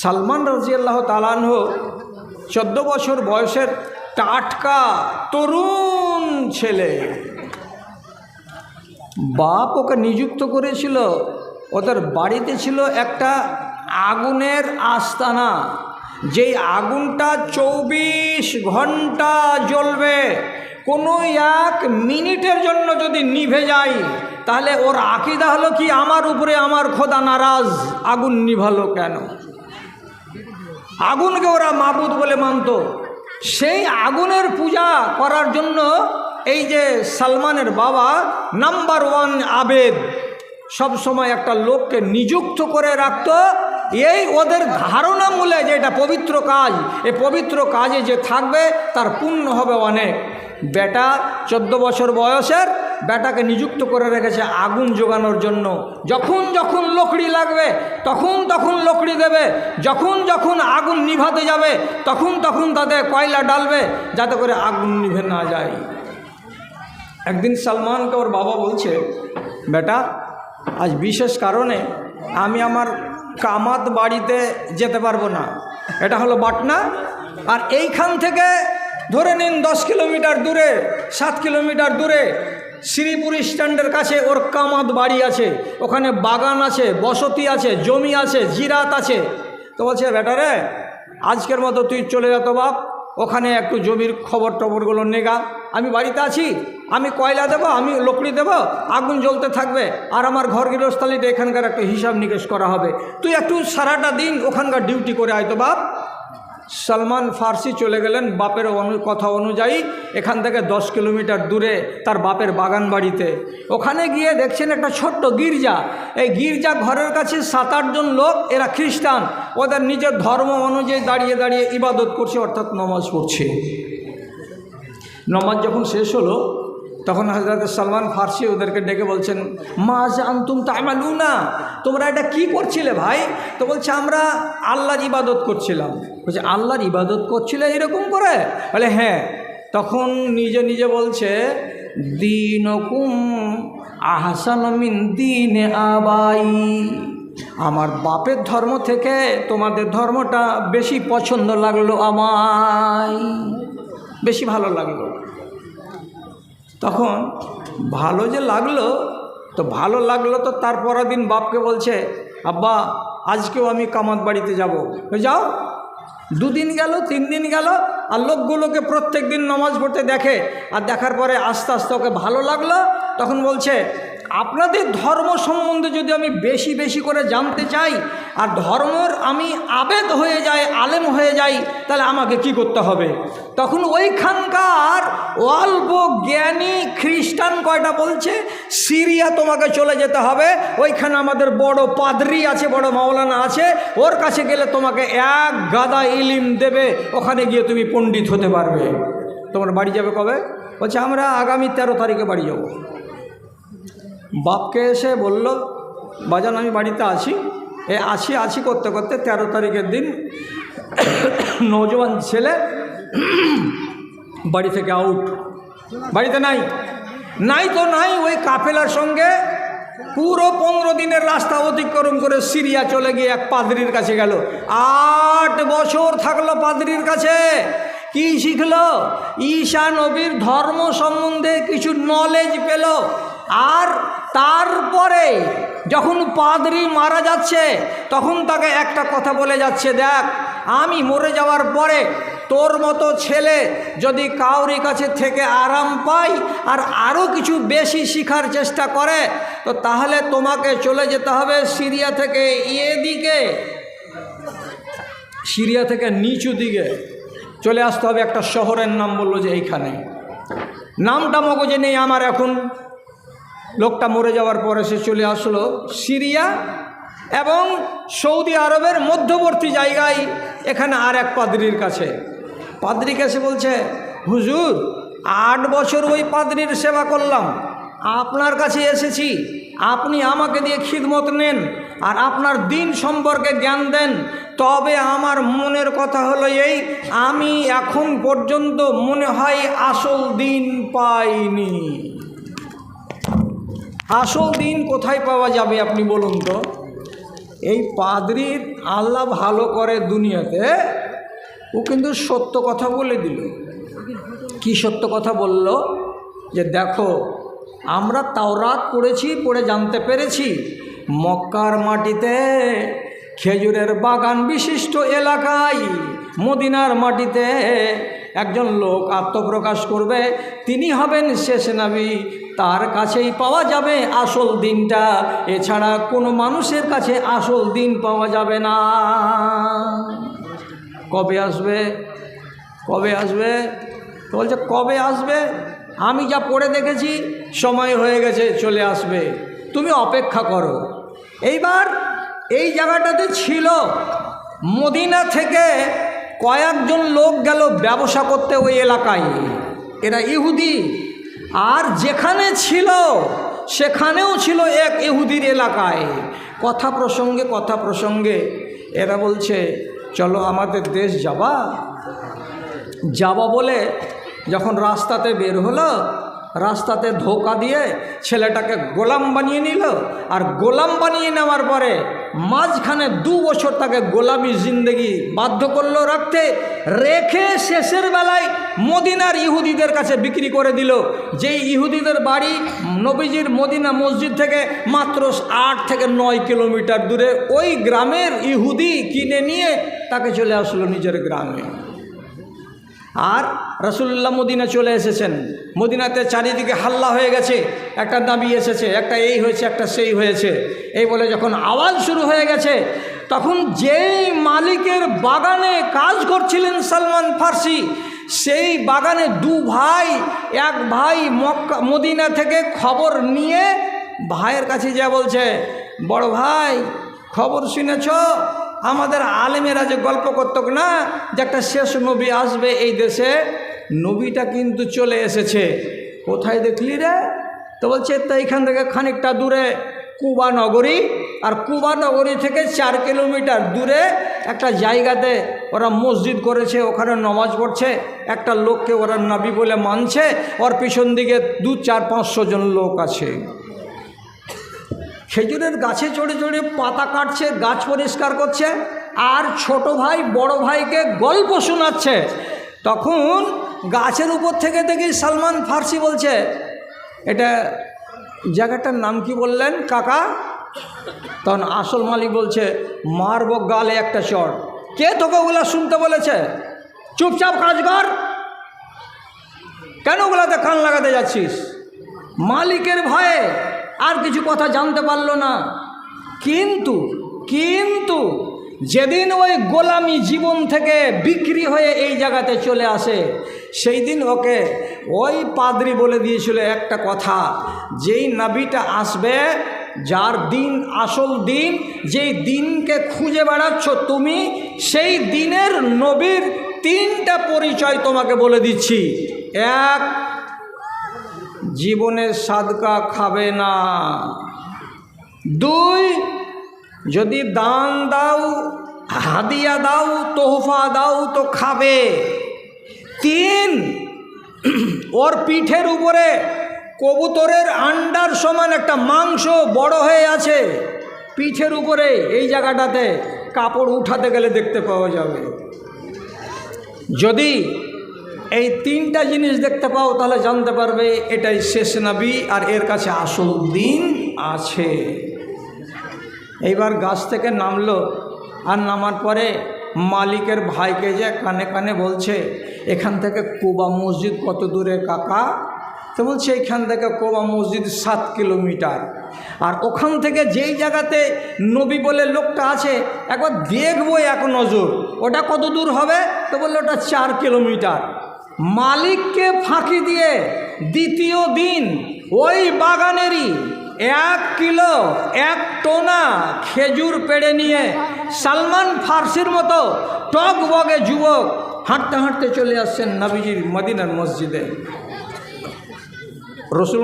সালমান রাদিয়াল্লাহু তাআলা আনহু 14 বছর বয়সের টাটকা তরুণ ছেলে, বাপ ওকে নিযুক্ত করেছিল। ওদের বাড়িতে ছিল একটা আগুনের আস্তানা, যেই আগুনটা 24 ঘন্টা জ্বলবে। কোনো 1 মিনিটের জন্য যদি নিভে যায় তাহলে ওর আকীদা হলো কি, আমার উপরে আমার খোদা নারাজ, আগুন নিভালো কেন? আগুনকে ওরা মাবুদ বলে মানত। সেই আগুনের পূজা করার জন্য এই যে সালমানের বাবা নাম্বার 1 আবেদ সব সময় একটা লোককে নিযুক্ত করে রাখত। এই ওদের ধারণা মূলে যে এটা পবিত্র কাজ, এই পবিত্র কাজে যে থাকবে তার পুণ্য হবে অনেক। বেটা 14 বছর বয়সের বেটাকে নিযুক্ত করে রেখেছে আগুন জোগানোর জন্য। যখন যখন লকড়ি লাগবে তখন তখন লকড়ি দেবে, যখন যখন আগুন নিভাতে যাবে তখন তখন তাতে কয়লা ডালবে, যাতে করে আগুন নিভে না যায়। একদিন সালমানকে ওর বাবা বলছে, বেটা আজ বিশেষ কারণে আমি আমার কামাত বাড়িতে যেতে পারবো না। এটা হলো বাটনা, আর এইখান থেকে ধরে নিন 10 কিলোমিটার দূরে, 7 কিলোমিটার দূরে শ্রীপুর স্ট্যান্ডের কাছে ওর কামাত বাড়ি আছে। ওখানে বাগান আছে, বসতি আছে, জমি আছে, জিরাত আছে। তো বলছে, বেটা রে আজকের মতো তুই চলে যা তো বাপ, ওখানে একটু জমির খবর টবরগুলো নেগা। আমি বাড়িতে আছি, আমি কয়লা দেবো, আমি লকড়ি দেবো, আগুন জ্বলতে থাকবে, আর আমার ঘর গৃহস্থালিতে এখানকার একটা হিসাব নিকেশ করা হবে। তুই একটু সারাটা দিন ওখানকার ডিউটি করে আয় তো বাপ। সালমান ফার্সি চলে গেলেন বাপের কথা অনুযায়ী এখান থেকে 10 কিলোমিটার দূরে তার বাপের বাগান বাড়িতে। ওখানে গিয়ে দেখছেন একটা ছোট্ট গির্জা। এই গির্জা ঘরের কাছে 7-8 জন লোক, এরা খ্রিস্টান। ওদের নিজের ধর্ম অনুযায়ী দাঁড়িয়ে দাঁড়িয়ে ইবাদত করছে, অর্থাৎ নমাজ পড়ছে। নমাজ যখন শেষ হলো তখন হযরত সালমান ফার্সি ওদেরকে ডেকে বলছেন, মাজা আনতুম তা'মালুনা, তোমরা এটা কি করছিলে ভাই? তো বলছে, আমরা আল্লাহর ইবাদত করছিলাম। বলছে, আল্লাহর ইবাদত করছিলে এরকম করে? বলে হ্যাঁ। তখন নিজে নিজে বলছে, দীনুকুম আহসানু মিন দীনি আবাই, আমার বাপের ধর্ম থেকে তোমাদের ধর্মটা বেশি পছন্দ লাগলো, আমায় বেশি ভালো লাগলো। তখন ভালো যে লাগলো, তো ভালো লাগলো তো তারপরের দিন বাপকে বলছে, আব্বা আজকেও আমি কামাত বাড়িতে যাব। যাও। 2 দিন গেল, 3 দিন গেল, আর লোকগুলোকে প্রত্যেক দিন নামাজ পড়তে দেখে, আর দেখার পরে আস্তে আস্তে ওকে ভালো লাগলো। তখন বলছে, আপনাদের ধর্ম সম্বন্ধে যদি আমি বেশি বেশি করে জানতে চাই আর ধর্মের আমি আবেদ হয়ে যাই, আলেম হয়ে যাই, তাহলে আমাকে কি করতে হবে? তখন ওইখানকার অল্প জ্ঞানী খ্রিস্টান কয়টা বলছে, সিরিয়া তোমাকে চলে যেতে হবে, ওইখানে আমাদের বড় পাদ্রী আছে, বড় মাওলানা আছে, ওর কাছে গেলে তোমাকে 1 গাদা ইলিম দেবে, ওখানে গিয়ে তুমি পণ্ডিত হতে পারবে। তোমার বাড়ি যাবে কবে? বলছে আমরা আগামী 13 তারিখে বাড়ি যাব। বাপকে এসে বলল, বাজান আমি বাড়িতে আছি। আছি করতে করতে 13 তারিখের দিন নৌজওয়ান ছেলে বাড়ি থেকে আউট, বাড়িতে নাই তো নাই। ওই কাফেলার সঙ্গে পুরো 15 দিনের রাস্তা অতিক্রম করে সিরিয়া চলে গিয়ে এক পাদ্রীর কাছে গেল। 8 বছর থাকলো পাদ্রীর কাছে। কি শিখলো? ঈসা নবীর ধর্ম সম্বন্ধে কিছু নলেজ পেল। আর তারপরে যখন পাদ্রী মারা যাচ্ছে, তখন তাকে একটা কথা বলে যাচ্ছে, দেখ আমি মরে যাওয়ার পরে তোর মতো ছেলে যদি কাউরি কাছে থেকে আরাম পায় আর আরও কিছু বেশি শিখার চেষ্টা করে, তো তাহলে তোমাকে চলে যেতে হবে সিরিয়া থেকে এদিকে, সিরিয়া থেকে নিচু দিকে চলে আসতে হবে। একটা শহরের নাম বললো যে এইখানে, নামটা মগজে নেই আমার এখন। লোকটা মরে যাওয়ার পরে সে চলে আসলো সিরিয়া এবং সৌদি আরবের মধ্যবর্তী জায়গায়, এখানে আর এক পাদ্রীর কাছে। পাদ্রী কাছে বলছে, হুজুর 8 বছর ওই পাদ্রীর সেবা করলাম, আপনার কাছে এসেছি, আপনি আমাকে দিয়ে খিদমত নেন আর আপনার দিন সম্পর্কে জ্ঞান দেন। তবে আমার মনের কথা হলো এই, আমি এখন পর্যন্ত মনে হয় আসল দিন পাইনি। আসল দিন কোথায় পাওয়া যাবে আপনি বলুন তো? এই পাদ্রীর আল্লাহ ভালো করে দুনিয়াতে, ও কিন্তু সত্য কথা বলে দিল। কি সত্য কথা বলল? যে দেখো আমরা তাওরাত পড়েছি, পড়ে জানতে পেরেছি মক্কার মাটিতে খেজুরের বাগান বিশিষ্ট এলাকায় মদিনার মাটিতে একজন লোক আত্মপ্রকাশ করবে, তিনি হবেন শেষ নবী, তার কাছেই পাওয়া যাবে আসল দিনটা, এছাড়া কোনো মানুষের কাছে আসল দিন পাওয়া যাবে না। কবে আসবে? কবে আসবে? তো বলছে কবে আসবে? আমি যা পড়ে দেখেছি সময় হয়ে গেছে, চলে আসবে, তুমি অপেক্ষা করো। এইবার এই জায়গাটাতে ছিল মদিনা থেকে কয়েকজন লোক গেল ব্যবসা করতে ওই এলাকায়, এরা ইহুদি। আর যেখানে ছিল সেখানেও ছিল এক ইহুদির এলাকায়। কথা প্রসঙ্গে এরা বলছে, চলো আমাদের দেশ যাবা বলে যখন রাস্তাতে বের হলো, রাস্তাতে ধোকা দিয়ে ছেলেটাকে গোলাম বানিয়ে নিল। আর গোলাম বানিয়ে নেওয়ার পরে মাঝখানে 2 বছর তাকে গোলামি জিন্দেগি বাধ্য করলো রাখতে, রেখে শেষের বেলায় মদিনার ইহুদিদের কাছে বিক্রি করে দিল। যেই ইহুদিদের বাড়ি নবীজির মদিনা মসজিদ থেকে মাত্র 8 থেকে 9 কিলোমিটার দূরে, ওই গ্রামের ইহুদি কিনে নিয়ে তাকে চলে আসলো নিজের গ্রামে। আর রাসূলুল্লাহ মদিনা চলে এসেছেন। মদিনাতে চারিদিকে হাল্লা হয়ে গেছে, একটা নবী এসেছে, একটা এই হয়েছে, একটা সেই হয়েছে। এই বলে যখন আওয়াজ শুরু হয়ে গেছে, তখন যেই মালিকের বাগানে কাজ করছিলেন সালমান ফার্সি, সেই বাগানে 2 ভাই, এক ভাই মদিনা থেকে খবর নিয়ে ভাইয়ের কাছে যা বলছে, বড় ভাই খবর শুনেছ? আমাদের আলেমেরা যে গল্প করত না যে একটা শেষ নবী আসবে এই দেশে, নবীটা কিন্তু চলে এসেছে। কোথায় দেখলি রে? তো বলছে তো এইখান থেকে খানিকটা দূরে কুবা নগরী, আর কুবা নগরী থেকে 4 কিলোমিটার দূরে একটা জায়গাতে ওরা মসজিদ করেছে, ওখানে নামাজ পড়ছে। একটা লোককে ওরা নবী বলে মানছে, ওর পিছন দিকে 2, 4, 500 জন লোক আছে। খেজুরের গাছে চড়ে চড়ে পাতা কাটছে, গাছ পরিষ্কার করছে, আর ছোট ভাই বড় ভাইকে গল্প শোনাচ্ছে। তখন গাছের উপর থেকে দেখি সালমান ফার্সি বলছে, এটা জায়গাটার নাম কি বললেন কাকা? তখন আসল মালিক বলছে, মারব গালে একটা চড়। কে তোকে ওগুলা শুনতে বলেছে? চুপচাপ কাজ কর, কেন ওগুলাতে কান লাগাতে যাচ্ছিস? মালিকের ভয়ে আর কিছু কথা জানতে পারলো না। কিন্তু কিন্তু যেদিন ওই গোলামি জীবন থেকে বিক্রি হয়ে এই জায়গাতে চলে আসে, সেই দিন ওকে ওই পাদ্রী বলে দিয়েছিল একটা কথা, যেই নবীটা আসবে, যার দিন আসল দিন, যেই দিনকে খুঁজে বেড়াচ্ছ তুমি, সেই দিনের নবীর 3টা পরিচয় তোমাকে বলে দিচ্ছি। 1, জীবনের সাদকা খাবে না। 2, যদি দান দাও, হাদিয়া দাও, তোহফা দাও তো খাবে। 3, ওর পিঠের উপরে কবুতরের আন্ডার সমান একটা মাংস বড় হয়ে আছে পিঠের উপরে, এই জায়গাটাতে কাপড় উঠাতে গেলে দেখতে পাওয়া যাবে। যদি এই 3টা জিনিস দেখতে পাও তাহলে জানতে পারবে এটাই শেষ নবী আর এর কাছে আসল দিন আছে। এইবার গাছ থেকে নামলো, আর নামার পরে মালিকের ভাইকে যে কানে কানে বলছে, এখান থেকে কুবা মসজিদ কত দূরে কাকা? তো বলছে এইখান থেকে কুবা মসজিদ 7 কিলোমিটার। আর ওখান থেকে যেই জায়গাতে নবী বলে লোকটা আছে, একবার দেখবো এক নজর, ওটা কত দূর হবে? তো বললো ওটা 4 কিলোমিটার। মালিককে ফাঁকি দিয়ে দ্বিতীয় দিন ওই বাগানেরই 1 কিলো 1 টোনা খেজুর পেড়ে নিয়ে সালমান ফার্সির মতো টকবগে যুবক হাঁটতে হাঁটতে চলে আসছেন নবীজির মদিনার মসজিদে। রসুল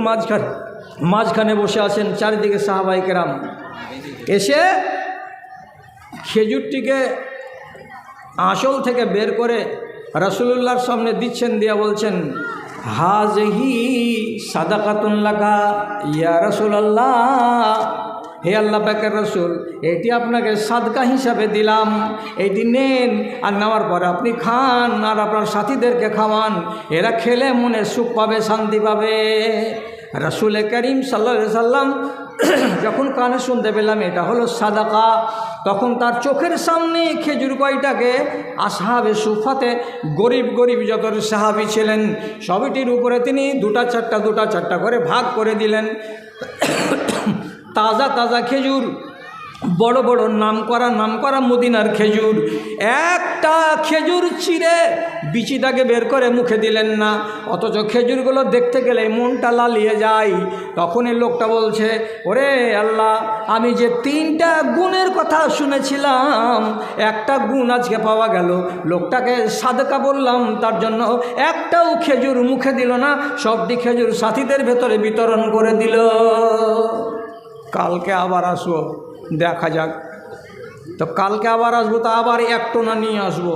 মাঝখানে বসে আছেন, চারিদিকে সাহাবায়ে কেরাম এসে খেজুরটিকে আঁচল থেকে বের করে রাসূলুল্লাহর সামনে দিচ্ছেন, দিয়া বলছেন, হাযিহি সাদাকাতুন লাকা ইয়া রাসূলুল্লাহ, হে আল্লাহ পাকের রসুল, এটি আপনাকে সাদকা হিসাবে দিলাম, এটি নেন, আর নেওয়ার পরে আপনি খান আর আপনার সাথীদেরকে খাওয়ান, এরা খেলে মনে সুখ পাবে, শান্তি পাবে। রাসূল করিম সাল্লাল্লাহু আলাইহি সাল্লাম যখন কানে শুনতে পেলাম এটা হলো সাদাকা, তখন তার চোখের সামনে খেজুর কয়টাকে আসহাবে সুফাতে গরিব গরিব যত সাহাবী ছিলেন সবটির উপরে তিনি 2টা 4টা করে ভাগ করে দিলেন। তাজা তাজা খেজুর, বড় বড় নামকরা মদিনার খেজুর, একটা খেজুর চিরে বিচিটাকে বের করে মুখে দিলেন না, অথচ খেজুরগুলো দেখতে গেলে মনটা লালিয়ে যায়। তখন এই লোকটা বলছে, ওরে আল্লাহ, আমি যে 3টা গুণের কথা শুনেছিলাম, একটা গুণ আজকে পাওয়া গেল। লোকটাকে সাদকা বললাম, তার জন্য একটাও খেজুর মুখে দিল না, সবটি খেজুর সাথীদের ভেতরে বিতরণ করে দিল। কালকে আবার আসবো, দেখা যাক। তো কালকে আবার আসবো, তো আবার 1 টোনা নিয়ে আসবো।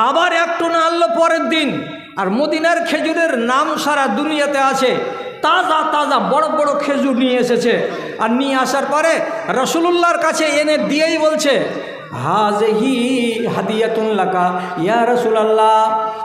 আবার 1 টোনা আনলো পরের দিন। আর মদিনার খেজুরের নাম সারা দুনিয়াতে আছে, তাজা তাজা বড় বড় খেজুর নিয়ে এসেছে। আর নিয়ে আসার পরে রাসূলুল্লাহর কাছে এনে দিয়েই বলছে, হাযিহি হাদিয়াতুন লাকা ইয়া রাসূলুল্লাহ,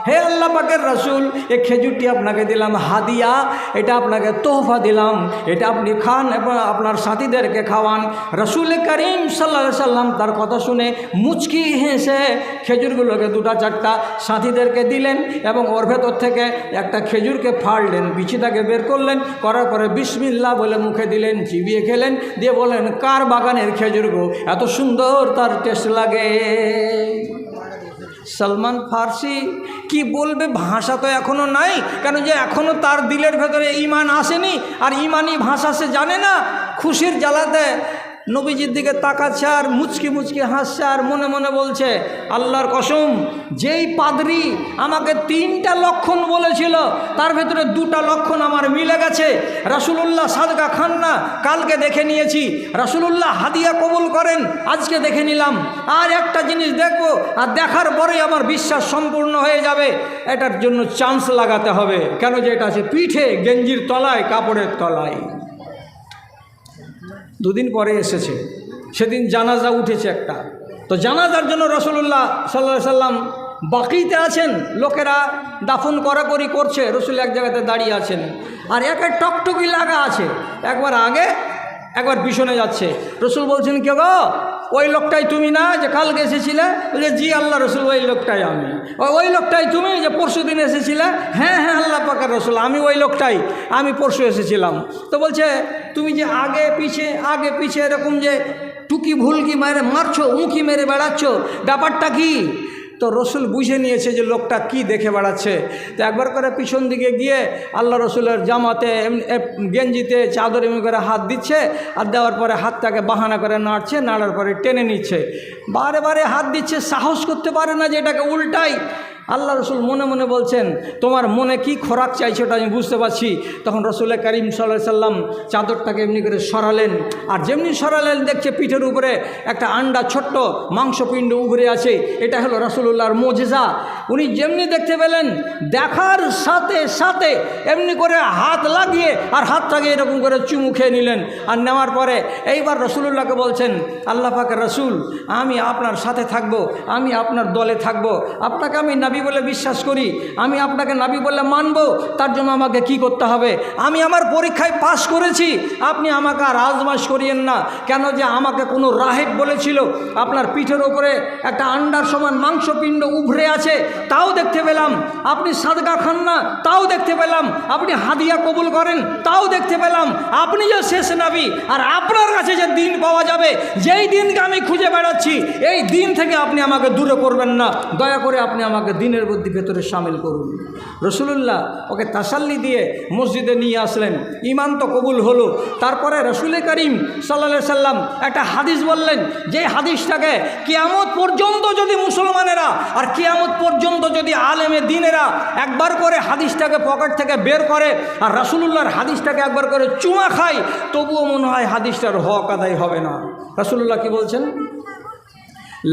হে আল্লাহ পাকের রাসূল, এই খেজুরটি আপনাকে দিলাম হাদিয়া, এটা আপনাকে তোহফা দিলাম, এটা আপনি খান এবং আপনার সাথীদেরকে খাওয়ান। রাসূল করিম সাল্লাল্লাহু আলাইহি সাল্লাম তার কথা শুনে মুচকি হেসে খেজুরগুলোকে 2টা 4টা সাথীদেরকে দিলেন এবং ওর ভেতর থেকে একটা খেজুরকে ফাড়লেন, বিচিটাকে বের করলেন, করার পরে বিসমিল্লাহ বলে মুখে দিলেন, চিবিয়ে খেলেন, দিয়ে বলেন, কার বাগানের খেজুর গো, এত সুন্দর তার টেস্ট লাগে। সালমান ফার্সি কি বলবে, ভাষা তো এখনো নাই, কেন যে এখনো তার দিলের ভেতরে ঈমান আসেনি, আর ঈমানি ভাষা সে জানে না। খুশির জ্বালাতে নবীজির দিকে তাকাচ্ছে আর মুচকি মুচকি হাসছে আর মনে মনে বলছে, আল্লাহর কসম, যেই পাদ্রী আমাকে 3টা লক্ষণ বলেছিল তার ভেতরে 2টা লক্ষণ আমার মিলে গেছে। রাসূলুল্লাহ সাদকা খান না, কালকে দেখে নিয়েছি। রাসূলুল্লাহ হাদিয়া কবুল করেন, আজকে দেখে নিলাম। আর একটা জিনিস দেখব, আর দেখার পরেই আমার বিশ্বাস সম্পূর্ণ হয়ে যাবে। এটার জন্য চান্স লাগাতে হবে, কেন যে এটা আছে পিঠে, গেঞ্জির তলায়, কাপড়ের তলায়। 2 দিন পরে এসেছে, সেদিন জানাজা উঠেছে একটা। তো জানাজার জন্য রাসূলুল্লাহ সাল্লাল্লাহু আলাইহি সাল্লাম বাকিতে আছেন, লোকেরা দাফন করাকরি করছে, রসুল এক জায়গাতে দাঁড়িয়ে আছেন, আর একে টকটকি লাগা আছে, একবার আগে একবার পিছনে যাচ্ছে। রসুল বলছেন, কে গো, ওই লোকটাই তুমি না যে কালকে এসেছিলে? বলছে, জি আল্লাহ রসুল, ওই লোকটাই আমি। ওই লোকটাই তুমি যে পরশু দিন এসেছিলে? হ্যাঁ হ্যাঁ আল্লাহ পাকের রসুল, আমি ওই লোকটাই, আমি পরশু এসেছিলাম। তো বলছে, তুমি যে আগে পিছে এরকম যে টুকি ভুলকি মারছো, উঁকি মেরে বেড়াচ্ছ, ব্যাপারটা কি? তো রসুল বুঝে নিয়েছে যে লোকটা কি দেখে বেড়াচ্ছে। তো একবার করে পিছন দিকে গিয়ে আল্লাহ রসুলের জামাতে গেঞ্জিতে চাদর এমনি করে হাত দিচ্ছে, আর দেওয়ার পরে হাতটাকে বাহানা করে নাড়ছে, নাড়ার পরে টেনে নিচ্ছে, বারে বারে হাত দিচ্ছে, সাহস করতে পারে না যে এটাকে উল্টাই। আল্লাহ রসুল মনে মনে বলছেন, তোমার মনে কি খোরাক চাইছে ওটা আমি বুঝতে পারছি। তখন রসুল করিম সাল্লাল্লাহু আলাইহি সাল্লাম চাদরটাকে এমনি করে সরালেন, আর যেমনি সরালেন দেখছে পিঠের উপরে একটা আন্ডা ছোট্ট মাংসপিণ্ড উভরে আছে। এটা হলো রাসূলুল্লাহর মুজিজা। উনি যেমনি দেখতে পেলেন, দেখার সাথে সাথে এমনি করে হাত লাগিয়ে আর হাতটাকে এরকম করে চুমু খেয়ে নিলেন। আর নেওয়ার পরে এইবার রসুলুল্লাহকে বলছেন, আল্লাহ পাকের রসুল, আমি আপনার সাথে থাকব, আমি আপনার দলে থাকব, আপনাকে আমি নবী বলে বিশ্বাস করি, আমি আপনাকে নবী বলে মানব। তার জন্য আমাকে কি করতে হবে? আমি আমার পরীক্ষায় পাশ করেছি, আপনি আমাকে আর আজমাইশ করিয়েন না। কেন যে আমাকে কোনো রাহেব বলেছিল আপনার পিঠের ওপরে একটা আন্ডার সমান মাংসপিণ্ড উভরে আছে, তাও দেখতে পেলাম। আপনি সাদকা খান না, তাও দেখতে পেলাম। আপনি হাদিয়া কবুল করেন, তাও দেখতে পেলাম। আপনি যে শেষ নবী, আর আপনার কাছে যে দিন পাওয়া যাবে, যেই দিনকে আমি খুঁজে বেড়াচ্ছি, এই দিন থেকে আপনি আমাকে দূরে করবেন না। দয়া করে আপনি আমাকে দিনের মধ্যে ভেতরে সামিল করুন। রসুলুল্লাহ ওকে তাসাল্লি দিয়ে মসজিদে নিয়ে আসলেন। ঈমান তো কবুল হলো। তারপরে রসুল করিম সাল্লাল্লাহু আলাইহি সাল্লাম একটা হাদিস বললেন, যে হাদিসটাকে কিয়ামত পর্যন্ত যদি মুসলমানেরা আর কিয়ামত পর্যন্ত যদি আলেমে দিনেরা একবার করে হাদিসটাকে পকেট থেকে বের করে আর রাসূলুল্লাহর হাদিসটাকে একবার করে চুমা খায়, তবুও মনে হয় হাদিসটার হক আদায় হবে না। রাসূলুল্লাহ কি বলছেন?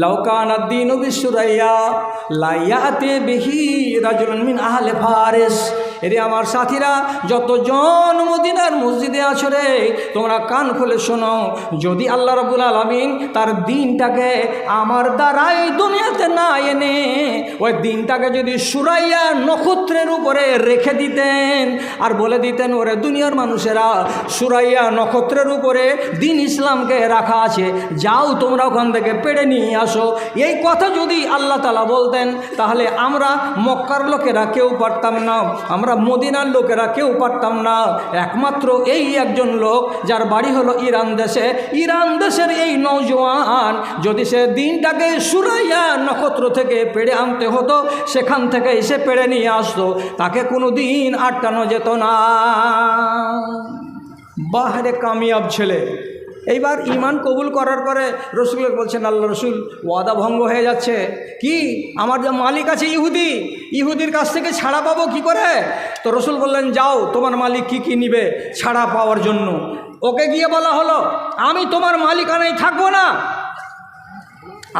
লাউকানাদ দীনু বিসুরাইয়া লাইয়াতে বিহি রাজুলুন মিন আহলে ফারিস। এরে আমার সাথীরা, যতজন মদিনার মসজিদে আছো রে, তোমরা কান খুলে শোনো, যদি আল্লাহ রাব্বুল আলামিন তার দিনটাকে আমার দ্বারাই দুনিয়াতে না এনে ওই দিনটাকে যদি সুরাইয়া নক্ষত্রের উপরে রেখে দিতেন আর বলে দিতেন, ওরে দুনিয়ার মানুষেরা, সুরাইয়া নক্ষত্রের উপরে দিন ইসলামকে রাখা আছে, যাও তোমরা ওখান থেকে পেড়ে নিয়ে আসো, এই কথা যদি আল্লাহ তাআলা বলতেন, তাহলে আমরা মক্কার লোকেরা কেউ পারতাম না, আমরা মদিনার লোকেরা কেউ পারতাম না। একমাত্র এই একজন লোক, যার বাড়ি হলো ইরান দেশে, ইরান দেশের এই নওজোয়ান, যদি সে দিনটাকে সুরাইয়া নক্ষত্র থেকে পেড়ে আনতে হতো, সেখান থেকে এসে পেড়ে নিয়ে আসতো, তাকে কোনো দিন আটকানো যেত না। বাহরে কামিয়াব ছেলে। এইবার ঈমান কবুল করার পরে রসুলকে বলছেন, আল্লাহ রসুল, ওয়াদা ভঙ্গ হয়ে যাচ্ছে। কি? আমার যে মালিক আছে ইহুদির কাছ থেকে ছাড়া পাবো কি করে? তো রসুল বললেন, যাও, তোমার মালিক কি কি নিবে ছাড়া পাওয়ার জন্য। ওকে গিয়ে বলা হলো, আমি তোমার মালিকানায় থাকবো না,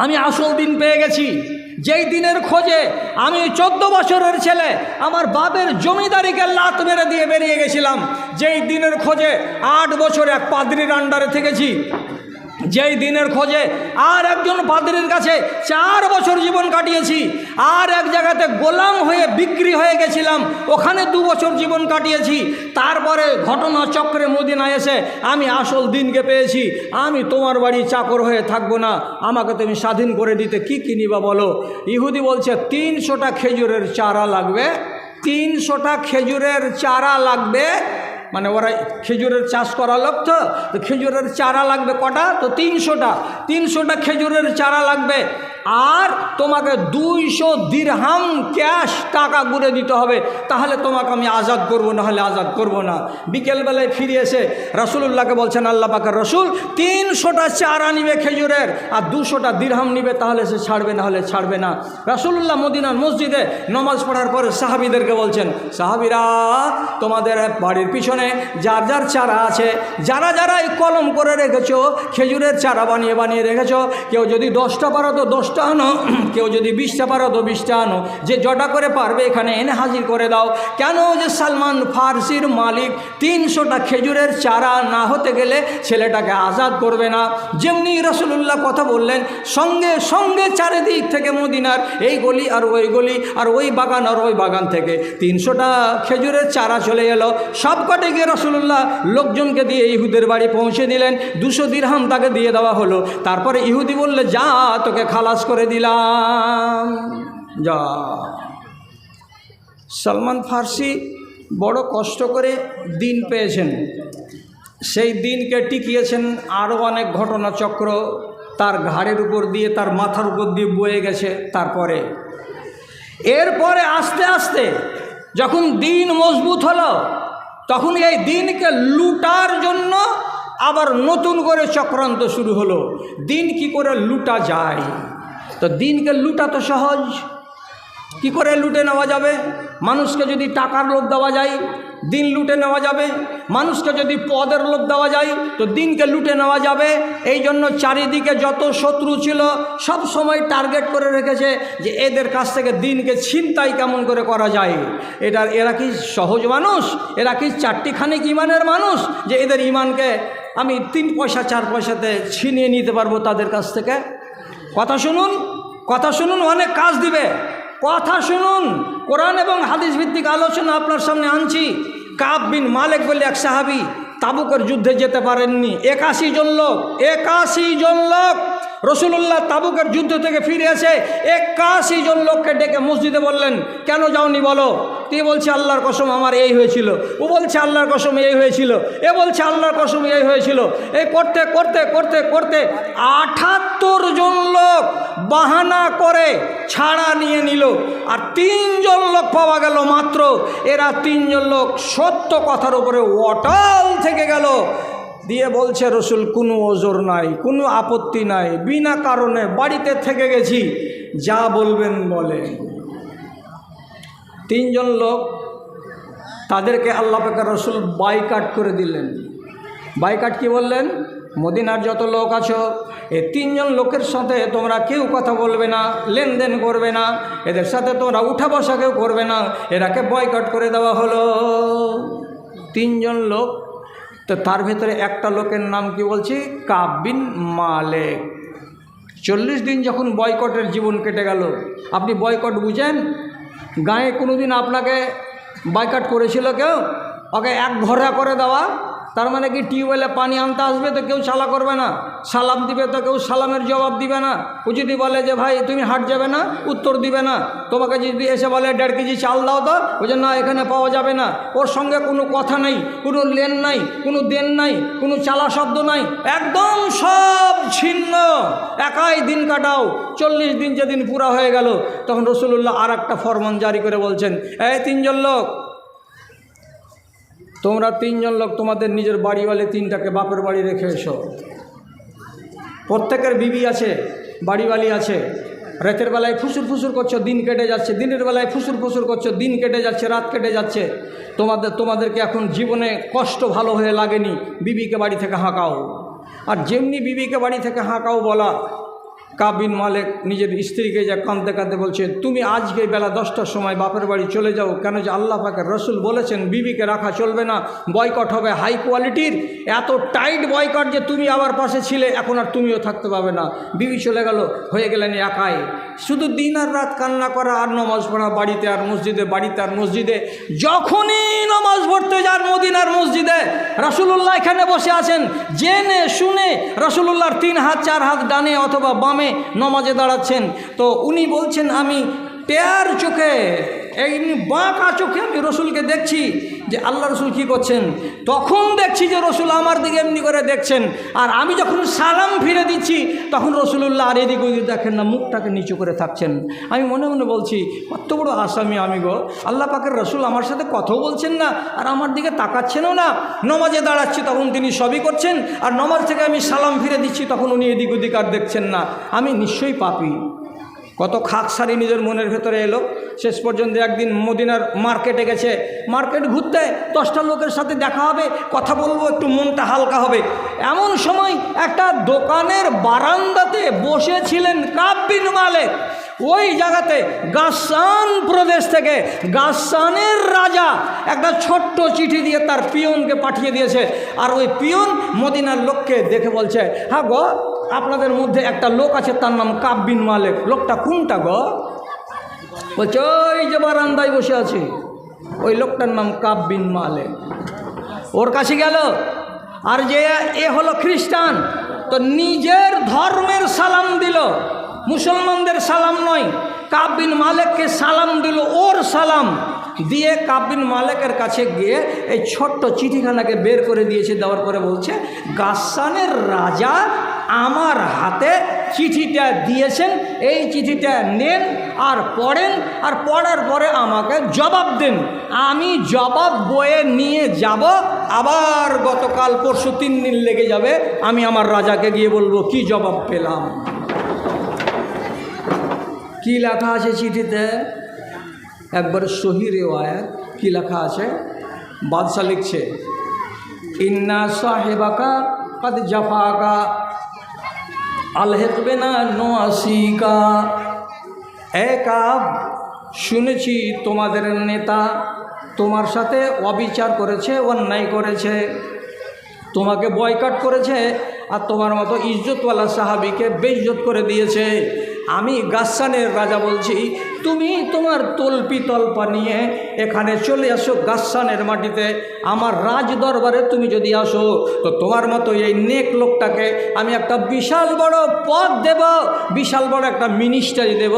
আমি আসল দিন পেয়ে গেছি, যেই দিনের খোঁজে আমি 14 বছরের ছেলে আমার বাপের জমিদারিকে লাত মেরে দিয়ে বেরিয়ে গেছিলাম, যেই দিনের খোঁজে 8 বছর এক পাদ্রীর আন্ডারে থেকেছি, যেই দিনের খোঁজে আর একজন পাদ্রীর কাছে 4 বছর জীবন কাটিয়েছি, আর এক জায়গাতে গোলাম হয়ে বিক্রি হয়ে গেছিলাম, ওখানে 2 বছর জীবন কাটিয়েছি, তারপরে ঘটনা চক্রে মদিনায় এসে আমি আসল দিনকে পেয়েছি। আমি তোমার বাড়ি চাকর হয়ে থাকবো না, আমাকে তুমি স্বাধীন করে দিতে কি কিনিবা বলো? ইহুদি বলছে 300টা খেজুরের চারা লাগবে, 300টা খেজুরের চারা লাগবে, মানে ওরা খেজুরের চাষ করা লোক, তো খেজুরের চারা লাগবে কটা? তো 300টা খেজুরের চারা লাগবে, আর তোমাকে 200 দিরহাম ক্যাশ টাকা গুঁড়ে দিতে হবে, তাহলে তোমাকে আমি আজাদ করব, না হলে আজাদ করব না। বিকেলবেলায় ফিরে এসে রাসূলুল্লাহকে বলছেন, আল্লাহ পাকের রসুল, 300টা চারা নিবে খেজুরের আর 200টা দিরহাম নিবে, তাহলে সে ছাড়বে, না হলে ছাড়বে না। রাসূলুল্লাহ মদিনার মসজিদে নামাজ পড়ার পরে সাহাবীদেরকে বলছেন, সাহাবীরা, তোমাদের বাড়ির পিছনে যার যার চারা আছে, যারা যারা এই কলম করে রেখেছো, খেজুরের চারা বানিয়ে রেখেছো, কেউ যদি 10টা পারো তো 10টা 10টা আনো, কেউ যদি 20টা পারো তো 20টা আনো, যে জটা করে পারবে এখানে এনে হাজির করে দাও। কেন? যে সালমান ফার্সির মালিক 300টা খেজুরের চারা না হতে গেলে ছেলেটাকে আজাদ করবে না। যেমনি রাসূলুল্লাহ কথা বললেন, সঙ্গে সঙ্গে চারিদিক থেকে মদিনার এই গলি আর ওই গলি আর ওই বাগান আর ওই বাগান থেকে 300টা খেজুরের চারা চলে এলো। সব কটে গিয়ে রাসূলুল্লাহ লোকজনকে দিয়ে ইহুদের বাড়ি পৌঁছে দিলেন। 200 দিরহাম তাকে দিয়ে দেওয়া হলো। তারপরে ইহুদি বললে, যা তোকে খালাস করে দিলাম, যা। সালমান ফার্সি বড় কষ্ট করে দিন পেয়েছেন, সেই দিনকে টিকিয়েছেন। আরও অনেক ঘটনাচক্র তার ঘাড়ের উপর দিয়ে, তার মাথার উপর দিয়ে বয়ে গেছে। এরপরে আস্তে আস্তে যখন দিন মজবুত হলো, তখন এই দিনকে লুটার জন্য আবার নতুন করে চক্রান্ত শুরু হলো। দিন কি করে লুটা যায়? তো দিনকে লুটা তো সহজ। কি করে লুটে নেওয়া যাবে? মানুষকে যদি টাকার লোভ দেওয়া যায়, দিন লুটে নেওয়া যাবে। মানুষকে যদি পদের লোভ দেওয়া যায়, তো দিনকে লুটে নেওয়া যাবে। এই জন্য চারিদিকে যত শত্রু ছিল সব সময় টার্গেট করে রেখেছে যে এদের কাছ থেকে দিনকে ছিনতাই কেমন করে করা যায়। এরা কি সহজ মানুষ? এরা কি চারটিখানিক ইমানের মানুষ যে এদের ইমানকে আমি 3 পয়সা 4 পয়সাতে ছিনিয়ে নিতে পারবো তাদের কাছ থেকে? কথা শুনুন, কথা শুনুন, অনেক কাজ দিবে। কথা শুনুন, কোরআন এবং হাদিস ভিত্তিক আলোচনা আপনার সামনে আনছি। কাব বিন মালিক বলে এক সাহাবী তাবুকের যুদ্ধে যেতে পারেননি। 81 জন লোক রাসূলুল্লাহ তাবুকের যুদ্ধ থেকে ফিরে এসে 81 জন লোককে ডেকে মসজিদে বললেন, কেন যাওনি বলো? তুই বলছে আল্লাহর কসম আমার এই হয়েছিল, ও বলছে আল্লাহর কসম এই হয়েছিল, এ বলছে আল্লাহর কসম এই হয়েছিল। এই করতে করতে করতে করতে 78 জন লোক বাহানা করে ছাড়া নিয়ে নিল। আর 3 জন লোক পাওয়া গেল মাত্র। এরা 3 জন লোক সত্য কথার উপরে অটল থেকে গেল। দিয়ে বলছে, রসুল কোনো ওজর নাই, কোনো আপত্তি নাই, বিনা কারণে বাড়িতে থেকে গেছি, যা বলবেন বলেন। 3 জন লোক, তাদেরকে আল্লাহ পাকের রসুল বাইকাট করে দিলেন। বাইকাট কি বললেন? মদিনার যত লোক আছো, এই 3 জন লোকের সাথে তোমরা কেউ কথা বলবে না, লেনদেন করবে না, এদের সাথে তোমরা উঠা বসা কেউ করবে না। এরাকে বয়কট করে দেওয়া হলো। 3 জন লোক। তো তার ভেতরে একটা লোকের নাম কি বলছি? কাব বিন মালিক। 40 দিন যখন বয়কটের জীবন কেটে গেল। আপনি বয়কট বুঝেন? গায়ে কোনো দিন আপনাকে বয়কট করেছিল কেউ? ওকে এক ঘোড়া করে দেওয়া, তার মানে কি টিউবওয়েলে পানি আনতে আসবে তো কেউ চালা করবে না, সালাম দিবে তো কেউ সালামের জবাব দিবে না। ও যদি বলে যে ভাই তুমি হাট যাবে না, উত্তর দিবে না। তোমাকে যদি এসে বলে 1.5 কেজি চাল দাও তো, ওই যে না এখানে পাওয়া যাবে না। ওর সঙ্গে কোনো কথা নেই, কোনো লেন নাই, কোনো দেন নাই, কোনো চালা শব্দ নাই, একদম সব ছিন্ন। একাই দিন কাটাও। 40 দিন যেদিন পুরা হয়ে গেল, তখন রাসূলুল্লাহ আর একটা ফরমান জারি করে বলছেন, এই 3 জন লোক, তোমরা 3 জন লোক তোমাদের নিজের বাড়িওয়ালে 3টাকে বাপের বাড়ি রেখে এসো। প্রত্যেকের বিবি আছে, বাড়িওয়ালি আছে। রাতের বেলায় ফুসুর ফুসুর করছো, দিন কেটে যাচ্ছে। দিনের বেলায় ফুসুর ফুসুর করছো, দিন কেটে যাচ্ছে, রাত কেটে যাচ্ছে। তোমাদেরকে এখন জীবনে কষ্ট ভালো হয়ে লাগেনি, বিবিকে বাড়ি থেকে হাঁকাও। আর যেমনি বিবিকে বাড়ি থেকে হাঁকাও বলা, কাব বিন মালিক নিজের স্ত্রীকে যা কাঁদতে কাঁদতে বলছে, তুমি আজকে বেলা 10টার সময় বাপের বাড়ি চলে যাও। কেন? যে আল্লাহ পাকের রসুল বলেছেন বিবিকে রাখা চলবে না, বয়কট হবে হাই কোয়ালিটির। এত টাইট বয়কট যে তুমি আবার পাশে ছিলে, এখন আর তুমিও থাকতে পারবে না। বিবি চলে গেল, হয়ে গেলেন একাই। শুধু দিন আর রাত কান্না করা আর নামাজ পড়া, বাড়িতে আর মসজিদে, বাড়িতে আর মসজিদে। যখনই নামাজ পড়তে যান মদিনার মসজিদে, রাসূলুল্লাহ এখানে বসে আছেন, জেনে শুনে রাসূলুল্লাহর 3 হাত 4 হাত ডানে অথবা বামে নমাজে দাঁড়াচ্ছেন। তো উনি বলছেন, আমি টেয়ার চোখে, এমনি বাঁকা চোখে আমি রসুলকে দেখছি যে আল্লাহ রসুল কী করছেন। তখন দেখছি যে রসুল আমার দিকে এমনি করে দেখছেন। আর আমি যখন সালাম ফিরে দিচ্ছি, তখন রসুলুল্লাহ আর এদিক ওদিক দেখেন না, মুখটাকে নিচু করে থাকছেন। আমি মনে মনে বলছি, কত বড় আসামি আমি গো, আল্লাহ পাকের রসুল আমার সাথে কথাও বলছেন না, আর আমার দিকে তাকাচ্ছেনও না। নমাজে দাঁড়াচ্ছি তখন তিনি সবই করছেন, আর নমাজ থেকে আমি সালাম ফিরে দিচ্ছি তখন উনি এদিক ওদিক আর দেখছেন না। আমি নিশ্চয়ই পাপী। কত খাকসারি নিজের মনের ভেতরে এলো। শেষ পর্যন্ত একদিন মদিনার মার্কেটে গেছে, মার্কেট ঘুরতে 10টা লোকের সাথে দেখা হবে, কথা বলবো, একটু মনটা হালকা হবে। এমন সময় একটা দোকানের বারান্দাতে বসেছিলেন কাব বিন মালিক। ওই জায়গাতে গাসসান প্রদেশ থেকে গাসসানের রাজা একটা ছোট্ট চিঠি দিয়ে তার পিয়নকে পাঠিয়ে দিয়েছে। আর ওই পিয়ন মদিনার লোককে দেখে বলছে, হ্যাঁ গো, আপনাদের মধ্যে একটা লোক আছে, তার নাম কাব বিন মালিক। লোকটা কোনটা গো? বলছে ওই যে বারান্দায় বসে আছে, ওই লোকটার নাম কাব বিন মালিক। ওর কাছে গেল। আর যে এ হলো খ্রিস্টান, তো নিজের ধর্মের সালাম দিল, মুসলমানদের সালাম নয়, কাব বিন মালিককে সালাম দিল, ওর সালাম দিয়ে কাব বিন মালিকের কাছে গিয়ে এই ছোট্ট চিঠিখানাকে বের করে দিয়েছে। দেওয়ার পরে বলছে, গাসসানের রাজা আমার হাতে চিঠিটা দিয়েছেন, এই চিঠিটা নেন আর পড়েন, আর পড়ার পরে আমাকে জবাব দেন। আমি জবাব বয়ে নিয়ে যাব, আবার গতকাল পরশু 3 দিন লেগে যাবে, আমি আমার রাজাকে গিয়ে বলবো কি জবাব পেলাম। কি লেখা আছে চিঠিতে? একবার সহি রিওয়ায়াত। কি লেখা আছে? বাদশা লিখছে, ইন্না সাহেবাকা কদ জাফাকা আলহিকবিনা নোয়াসিকা। এ কাব, শুনেছি তোমাদের নেতা তোমার সাথে অবিচার করেছে, অন্যায় করেছে, তোমাকে বয়কট করেছে, আর তোমার মতো ইজ্জতওয়ালা সাহাবীকে বেইজ্জত করে দিয়েছে। আমি গাসসানের রাজা বলছি, তুমি তোমার তলপি তলপা নিয়ে এখানে চলে আসো গাসসানের মাটিতে, আমার রাজ দরবারে তুমি যদি আসো, তো তোমার মতো এই নেক লোকটাকে আমি একটা বিশাল বড় পদ দেব, বিশাল বড় একটা মিনিস্টারি দেব,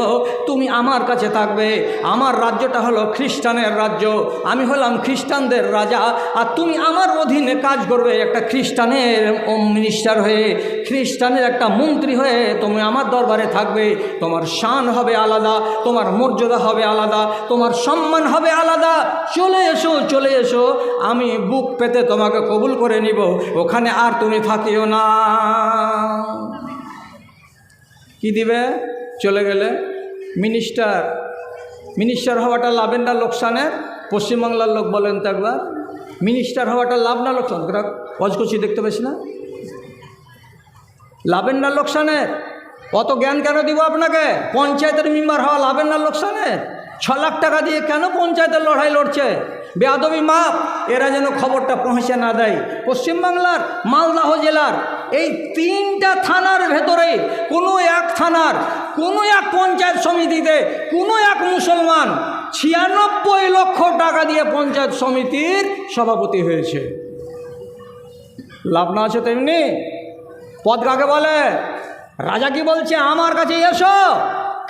তুমি আমার কাছে থাকবে। আমার রাজ্যটা হলো খ্রিস্টানের রাজ্য, আমি হলাম খ্রিস্টানদের রাজা, আর তুমি আমার অধীনে কাজ করবে, একটা খ্রিস্টানের মিনিস্টার হয়ে, খ্রিস্টানের একটা মন্ত্রী হয়ে তুমি আমার দরবারে থাকবে। তোমার শান হবে আলাদা, তোমার মর্যাদা হবে আলাদা, তোমার সম্মান হবে আলাদা। চলে এসো, চলে এসো, আমি বুক পেতে তোমাকে কবুল করে নিব, ওখানে আর তুমি থাকিও না। কি দিবে? চলে গেলে মিনিস্টার হওয়াটা লাভের না লোকসানের? পশ্চিমবাংলার লোক বলেন তো একবার, মিনিস্টার হওয়াটা লাভ না লোকসান? অজকচি দেখতে পেয়েছি না? লাভের না লোকসানের? অত জ্ঞান কেন দিব আপনাকে? পঞ্চায়েতের মেম্বার হওয়া লাভের না লোকসানের? 6 লাখ টাকা দিয়ে কেন পঞ্চায়েতের লড়াই লড়ছে? বেয়াদবি মাপ, এরা যেন খবরটা পৌঁছে না দেয়। পশ্চিমবাংলার মালদহ জেলার এই 3টা থানার ভেতরে কোনো এক থানার কোনো এক পঞ্চায়েত সমিতিতে কোনো এক মুসলমান 96 লক্ষ টাকা দিয়ে পঞ্চায়েত সমিতির সভাপতি হয়েছে। লাভ না আছে তেমনি পদ কাকে বলে? রাজা কি বলছে? আমার কাছে এসো,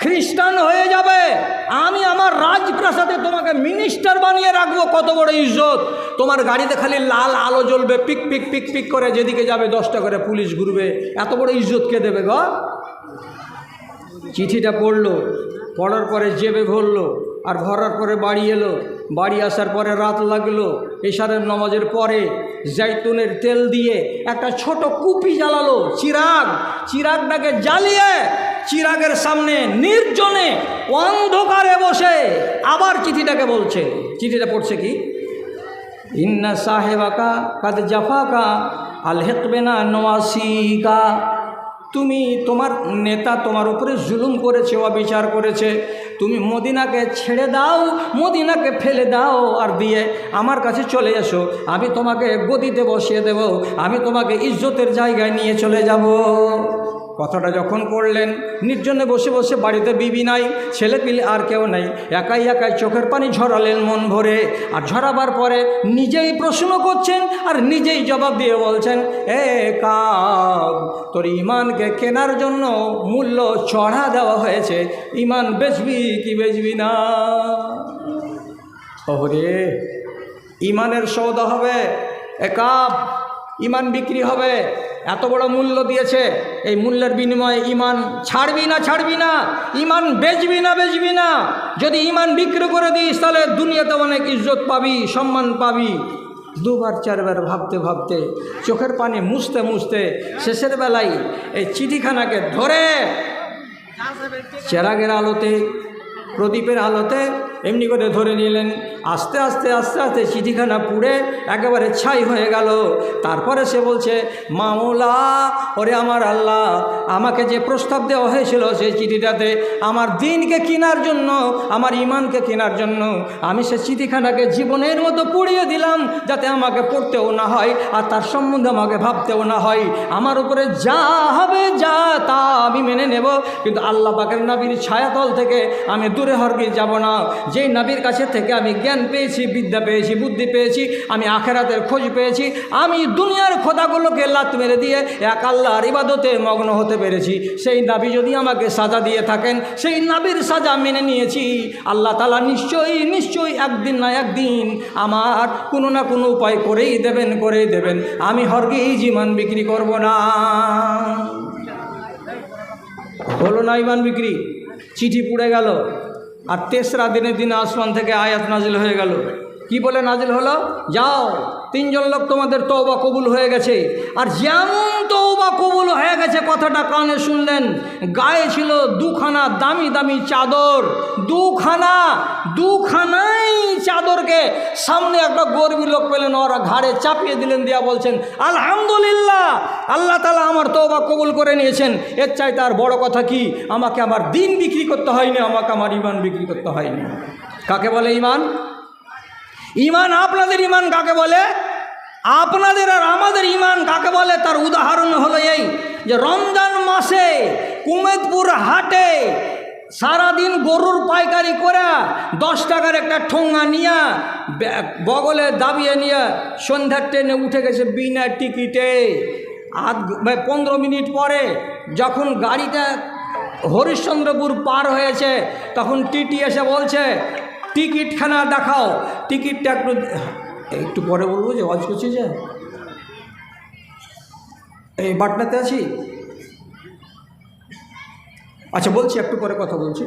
খ্রিস্টান হয়ে যাবে, আমি আমার রাজপ্রাসাদে তোমাকে মিনিস্টার বানিয়ে রাখবো। কত বড় ইজ্জত! তোমার গাড়িতে খালি লাল আলো জ্বলবে, পিক পিক পিক পিক করে, যেদিকে যাবে 10টা করে পুলিশ ঘুরবে। এত বড় ইজ্জত কে দেবে গো? চিঠিটা পড়লো, পড়ার পরে জেবে ভরলো, আর ভরার পরে বাড়ি এলো। বাড়ি আসার পরে রাত লাগলো, এশারের নামাজের পরে জৈতুনের তেল দিয়ে একটা ছোট কুপি জ্বালালো, চিরাগটাকে জ্বালিয়ে চিরাগের সামনে নির্জনে অন্ধকারে বসে আবার চিঠিটাকে বলছে। চিঠিটা পড়ছে কি? ইন্না সাহেবাকা কাদ জাফাকা আলহিকবিনা নোয়াসিকা। তুমি, তোমার নেতা তোমার উপরে জুলুম করেছে, অবিচার করেছে, তুমি মদিনাকে ছেড়ে দাও, মদিনাকে ফেলে দাও, আর দিয়ে আমার কাছে চলে এসো, আমি তোমাকে গদিতে বসিয়ে দেব, আমি তোমাকে ইজ্জতের জায়গায় নিয়ে চলে যাব। কথাটা যখন পড়লেন, নির্জনে বসে বসে, বাড়িতে বিবি নাই, ছেলেপিলে আর কেউ নাই, একাই একাই চোখের পানি ঝরালেন মন ভরে। আর ঝরাবার পরে নিজেই প্রশ্ন করছেন আর নিজেই জবাব দিয়ে বলছেন, এ কাব, তোর ইমানকে কেনার জন্য মূল্য চড়া দেওয়া হয়েছে, ইমান বেচবি কি বেচবি না? ওরে, ইমানের সওদা হবে এ কাব, ইমান বিক্রি হবে। এত বড় মূল্য দিয়েছে, এই মূল্যের বিনিময়ে ইমান ছাড়বি না? ছাড়বি না? ইমান বেচবি না? বেচবি না? যদি ইমান বিক্রি করে দিস, তাহলে দুনিয়াতে অনেক ইজ্জত পাবি, সম্মান পাবি। 2বার 4বার ভাবতে ভাবতে, চোখের পানি মুছতে মুছতে, শেষের বেলায় এই চিঠিখানাকে ধরে চেরাগের আলোতে, প্রদীপের আলোতে এমনি করে ধরে নিলেন। আস্তে আস্তে আস্তে আস্তে চিঠিখানা পুড়ে একেবারে ছাই হয়ে গেল। তারপরে সে বলছে, মাওলা, ওরে আমার আল্লাহ, আমাকে যে প্রস্তাব দেওয়া হয়েছিল সেই চিঠিটাতে আমার দিনকে কেনার জন্য, আমার ইমানকে কেনার জন্য, আমি সে চিঠিখানাকে জীবনের মতো পুড়িয়ে দিলাম, যাতে আমাকে পড়তেও না হয় আর তার সম্বন্ধে আমাকে ভাবতেও না হয়। আমার উপরে যা হবে যা তা আমি মেনে নেব, কিন্তু আল্লাহ পাকের নবীর ছায়াতল থেকে আমি দূরে হরগিজ যাব না। যেই নবীর কাছে থেকে আমি জ্ঞান পেয়েছি, বিদ্যা পেয়েছি, বুদ্ধি পেয়েছি, আমি আখেরাতের খোঁজ পেয়েছি, আমি দুনিয়ার খোদাগুলোকে লাত মেরে দিয়ে এক আল্লাহর ইবাদতে মগ্ন হতে পেরেছি। সেই নবী যদি আমাকে সাজা দিয়ে থাকেন, সেই নবীর সাজা মেনে নিয়েছি। আল্লাহ তাআলা নিশ্চয়ই নিশ্চয়ই একদিন না একদিন আমার কোনো না কোনো উপায় করেই দেবেন। আমি হরগিজ ঈমান বিক্রি করব না। হলো না ঈমান বিক্রি, চিঠি পুড়ে গেল। আর তেসরা দিনের দিনে আসমান থেকে আয়াত নাজিল হয়ে গেল। কি বলে নাজিল হলো? যাও, 3 জন লোক তোমাদের তওবা কবুল হয়ে গেছে। আর যেমন তওবা কবুল হয়ে গেছে কথাটা কানে শুনলেন, গায়ে ছিল 2খানা দামি দামি চাদর, 2খানাই চাদরকে সামনে একটা গর্বী লোক পেলেন, ওরা ঘাড়ে চাপিয়ে দিলেন, দিয়া বলছেন, আলহামদুলিল্লাহ, আল্লাহ তাআলা আমার তওবা কবুল করে নিয়েছেন। এর চাইতে আর বড় কথা কি? আমাকে আমার দিন বিক্রি করতে হয়নি, আমাকে আমার ঈমান বিক্রি করতে হয়নি। কাকে বলে ঈমান? ঈমান, আপনাদের ঈমান কাকে বলে? আপনাদের আর আমাদের ঈমান কাকে বলে? তার উদাহরণ হলো এই যে রমজান মাসে কুমেদপুর হাটে সারাদিন গরুর পাইকারি করে 10 টাকার একটা ঠোঙা নিয়ে বগলে দাবিয়ে নিয়ে সন্ধ্যার ট্রেনে উঠে গেছে বিনা টিকিটে। 15 মিনিট পরে যখন গাড়িটা হরিশ্চন্দ্রপুর পার হয়েছে, তখন টিটি এসে বলছে, টিকিটখানা দেখাও। টিকিটটা একটু পরে বলবো, যে ওয়াজ করছি, যে এই বাটনাতে আছি। আচ্ছা বলছি, একটু পরে কথা বলছি।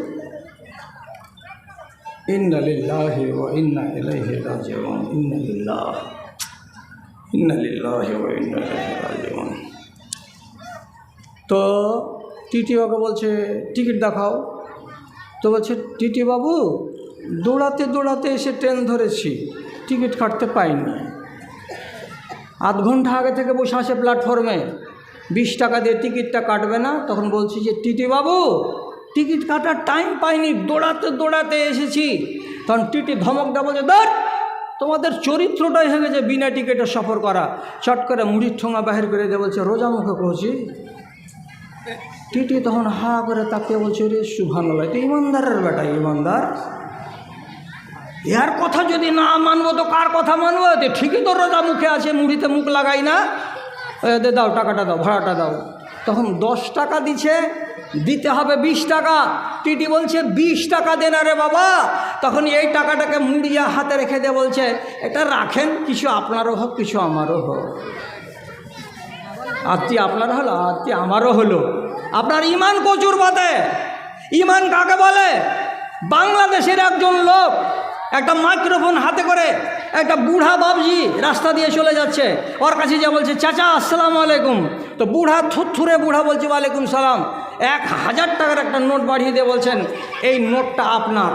ইন্না লিল্লাহি ওয়া ইন্না ইলাইহি রাজিউন, ইন্না লিল্লাহি ওয়া ইন্না ইলাইহি রাজিউন। তো টিটি বাবু বলছে, টিকিট দেখাও। তো বলছে, টিটি বাবু, দৌড়াতে দৌড়াতে এসে ট্রেন ধরেছি, টিকিট কাটতে পাইনি। আধ ঘন্টা আগে থেকে বসে আছে প্ল্যাটফর্মে, 20 টাকা দিয়ে টিকিটটা কাটবে না। তখন বলছি যে, টিটি বাবু, টিকিট কাটার টাইম পাইনি, দৌড়াতে দৌড়াতে এসেছি। তখন টিটি ধমক দেওয়া বলছে, ধর, তোমাদের চরিত্রটাই হয়ে গেছে বিনা টিকিটে সফর করা। চট করে মুড়ির ঠোঙা বাহির করে দিয়ে বলছে, রোজা মুখে কইছি। টিটি তখন হা করে তাকিয়ে বলছে, রে সুবহানাল্লাহ, এটা ইমানদারের বেটা, ইমানদার। এর কথা যদি না মানবো তো কার কথা মানবো? ঠিকই তো রোজা মুখে আছে, মুড়িতে মুখ লাগাই না। দাও, টাকাটা দাও, ভাড়াটা দাও। তখন 10 টাকা দিতে হবে 20 টাকা। টিটি বলছে, 20 টাকা দেন রে বাবা। তখন এই টাকাটাকে মুড়িয়া হাতে রেখে দিয়ে বলছে, এটা রাখেন, কিছু আপনারও হোক, কিছু আমারও হোক। আত্মী আপনার হলো, আত্মী আমারও হলো। আপনার ঈমান কচুর বাতে। ঈমান কাকে বলে? বাংলাদেশের একজন লোক একটা মাইক্রোফোন হাতে করে একটা বুড়া বাবজি রাস্তা দিয়ে চলে যাচ্ছে, ওর কাছে যা বলছে, চাচা আসসালামু আলাইকুম। তো বুড়া থুরথুরে বুড়া বলছে, ওয়ালাইকুম সালাম। 1000 টাকার একটা নোট বাড়িয়ে দিয়ে বলছেন, এই নোটটা আপনার,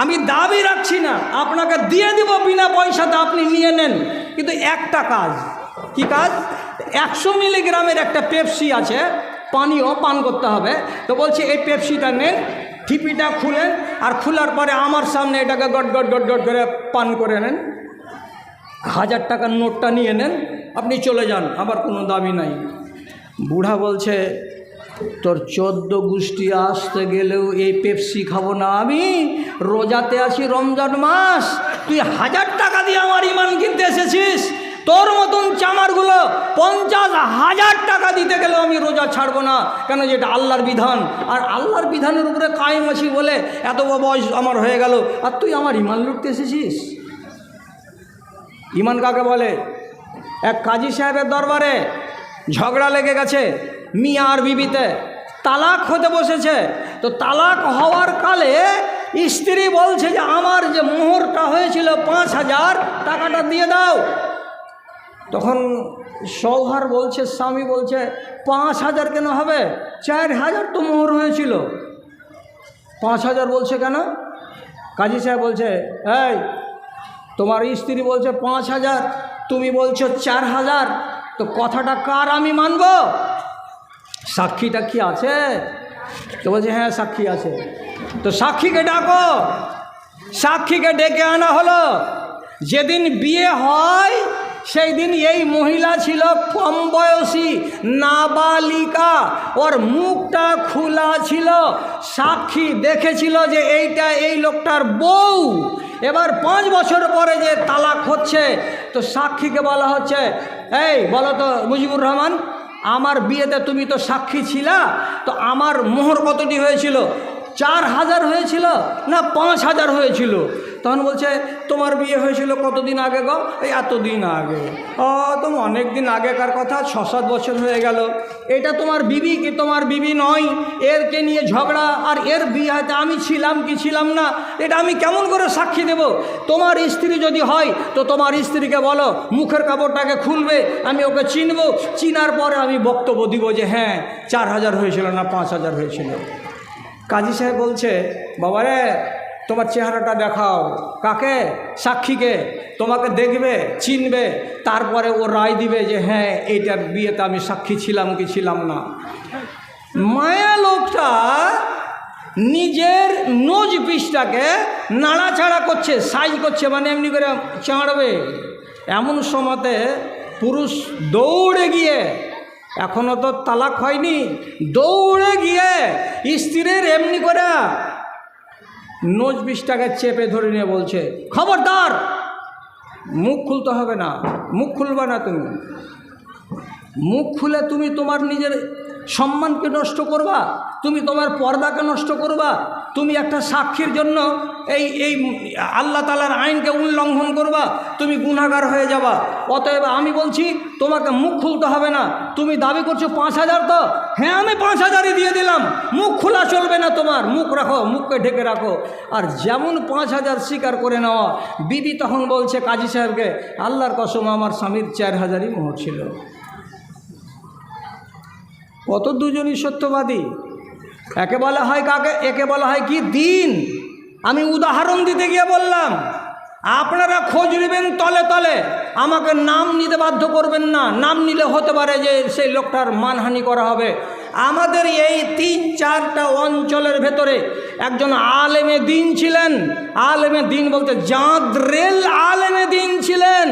আমি দাবি রাখছি না, আপনাকে দিয়ে দিব বিনা পয়সাতে, আপনি নিয়ে নেন। কিন্তু একটা কাজ। কি কাজ? 100 মিলিগ্রামের একটা পেপসি আছে, পানীয় পান করতে হবে। তো বলছে, এই পেপসিটা নেন, ঠিপিটা খুলেন, আর খোলার পরে আমার সামনে এটাকে গট গট গট গট করে পান করে নেন। 1000 টাকার নোটটা নিয়ে নেন, আপনি চলে যান, আমার কোনো দাবি নাই। বুড়া বলছে, তোর 14 গোষ্ঠী আসতে গেলেও এই পেপসি খাবো না আমি, রোজাতে আছি, রমজান মাস। তুই 1000 টাকা দিয়ে আমার ঈমান কিনতে এসেছিস? তোর মতন চামারগুলো 50,000 টাকা দিতে গেলেও আমি রোজা ছাড়বো না। কেন? যেটা আল্লাহর বিধান, আর আল্লাহর বিধানের উপরে কায়েম আছি বলে এত বয়স আমার হয়ে গেল, আর তুই আমার ঈমান লুটতে এসেছিস। ঈমান কাকে বলে? এক কাজী সাহেবের দরবারে ঝগড়া লেগে গেছে মিয়া আর বিবিতে, তালাক হতে বসেছে। তো তালাক হওয়ার কালে স্ত্রী বলছে যে, আমার যে মোহরটা হয়েছিল 5000 টাকাটা দিয়ে দাও। তখন সৌহার বলছে, স্বামী বলছে 5,000 কেন হবে, 4,000 তো মোহর হয়েছিল। 5,000 বলছে কেন? কাজী সাহেব বলছে, এই তোমার স্ত্রী বলছে 5,000, তুমি বলছো 4,000, তো কথাটা কার আমি মানব? সাক্ষীটা কি আছে? তো বলছে হ্যাঁ সাক্ষী আছে। তো সাক্ষীকে ডাকো। সাক্ষীকে ডেকে আনা হলো। যেদিন বিয়ে হয় সেই দিন এই মহিলা ছিল কম বয়সী, নাবালিকা, ওর মুখটা খোলা ছিল। সাক্ষী দেখেছিল যে এইটা এই লোকটার বউ। এবার 5 বছর পরে যে তালাক হচ্ছে, তো সাক্ষীকে বলা হচ্ছে, এই বলো তো মুজিবুর রহমান, আমার বিয়েতে তুমি তো সাক্ষী ছিলা, তো আমার মোহর কতটি হয়েছিল? 4,000 হয়েছিল না 5,000 হয়েছিল? তখন বলছে, তোমার বিয়ে হয়েছিল কতদিন আগে গো? এই এতদিন আগে। ও তো অনেক দিন আগেকার কথা, 6-7 বছর হয়ে গেল। এটা তোমার বিবি কি তোমার বিবি নয়? এরকে নিয়ে ঝগড়া, আর এর বিয়েতে আমি ছিলাম কি ছিলাম না, এটা আমি কেমন করে সাক্ষী দেব? তোমার স্ত্রী যদি হয় তো তোমার স্ত্রীকে বলো মুখের কাপড়টাকে খুলবে, আমি ওকে চিনব, চিনার পরে আমি বক্তব্য দিব যে হ্যাঁ 4,000 হয়েছিল না 5,000 হয়েছিল। কাজী সাহেব বলছে, বাবারে তোমার চেহারাটা দেখাও। কাকে? সাক্ষীকে। তোমাকে দেখবে, চিনবে, তারপরে ও রায় দিবে যে হ্যাঁ এইটার বিয়েতে আমি সাক্ষী ছিলাম কি ছিলাম না। মায়া লোকটা নিজের নোজ পিসটাকে নাড়াচাড়া করছে, সাইজ করছে, মানে এমনি করে চাঁড়বে। এমন সময়তে পুরুষ দৌড়ে গিয়ে, এখনও তো তালাক হয়নি, দৌড়ে গিয়ে স্ত্রীর এমনি করে নোজ পিসটাকে চেপে ধরে নিয়ে বলছে, খবরদার, মুখ খুলতে হবে না, মুখ খুলবা না তুমি। মুখ খুলে তুমি তোমার নিজের সম্মানকে নষ্ট করবা, তুমি তোমার পর্দাকে নষ্ট করবা, তুমি একটা সাক্ষীর জন্য এই আল্লাহ তাআলার আইনকে উল্লঙ্ঘন করবা, তুমি গুনাহগার হয়ে যাবা। অতএব আমি বলছি তোমাকে মুখ খুলতে হবে না। তুমি দাবি করছো 5,000, তো হ্যাঁ আমি 5,000ই দিয়ে দিলাম, মুখ খোলা চলবে না, তোমার মুখ রাখো, মুখকে ঢেকে রাখো। আর যেমন 5,000 স্বীকার করে নেওয়া। বিবি তখন বলছে কাজী সাহেবকে, আল্লাহর কসম আমার স্বামীর 4,000ই মোহর ছিল। কত দুজনই সত্যবাদী। একে বলা হয় কাকে? একে বলা হয় কি? দিন। আমি উদাহরণ দিতে গিয়ে বললাম, আপনারা খোঁজ নেবেন তলে তলে, আমাকে নাম নিতে বাধ্য করবেন না। নাম নিলে হতে পারে যে সেই লোকটার মানহানি করা হবে। আমাদের এই 3-4টা অঞ্চলের ভেতরে একজন আলেমে দিন ছিলেন। আলেমে দিন বলতে জাঁদরেল আলেমে দিন ছিলেন।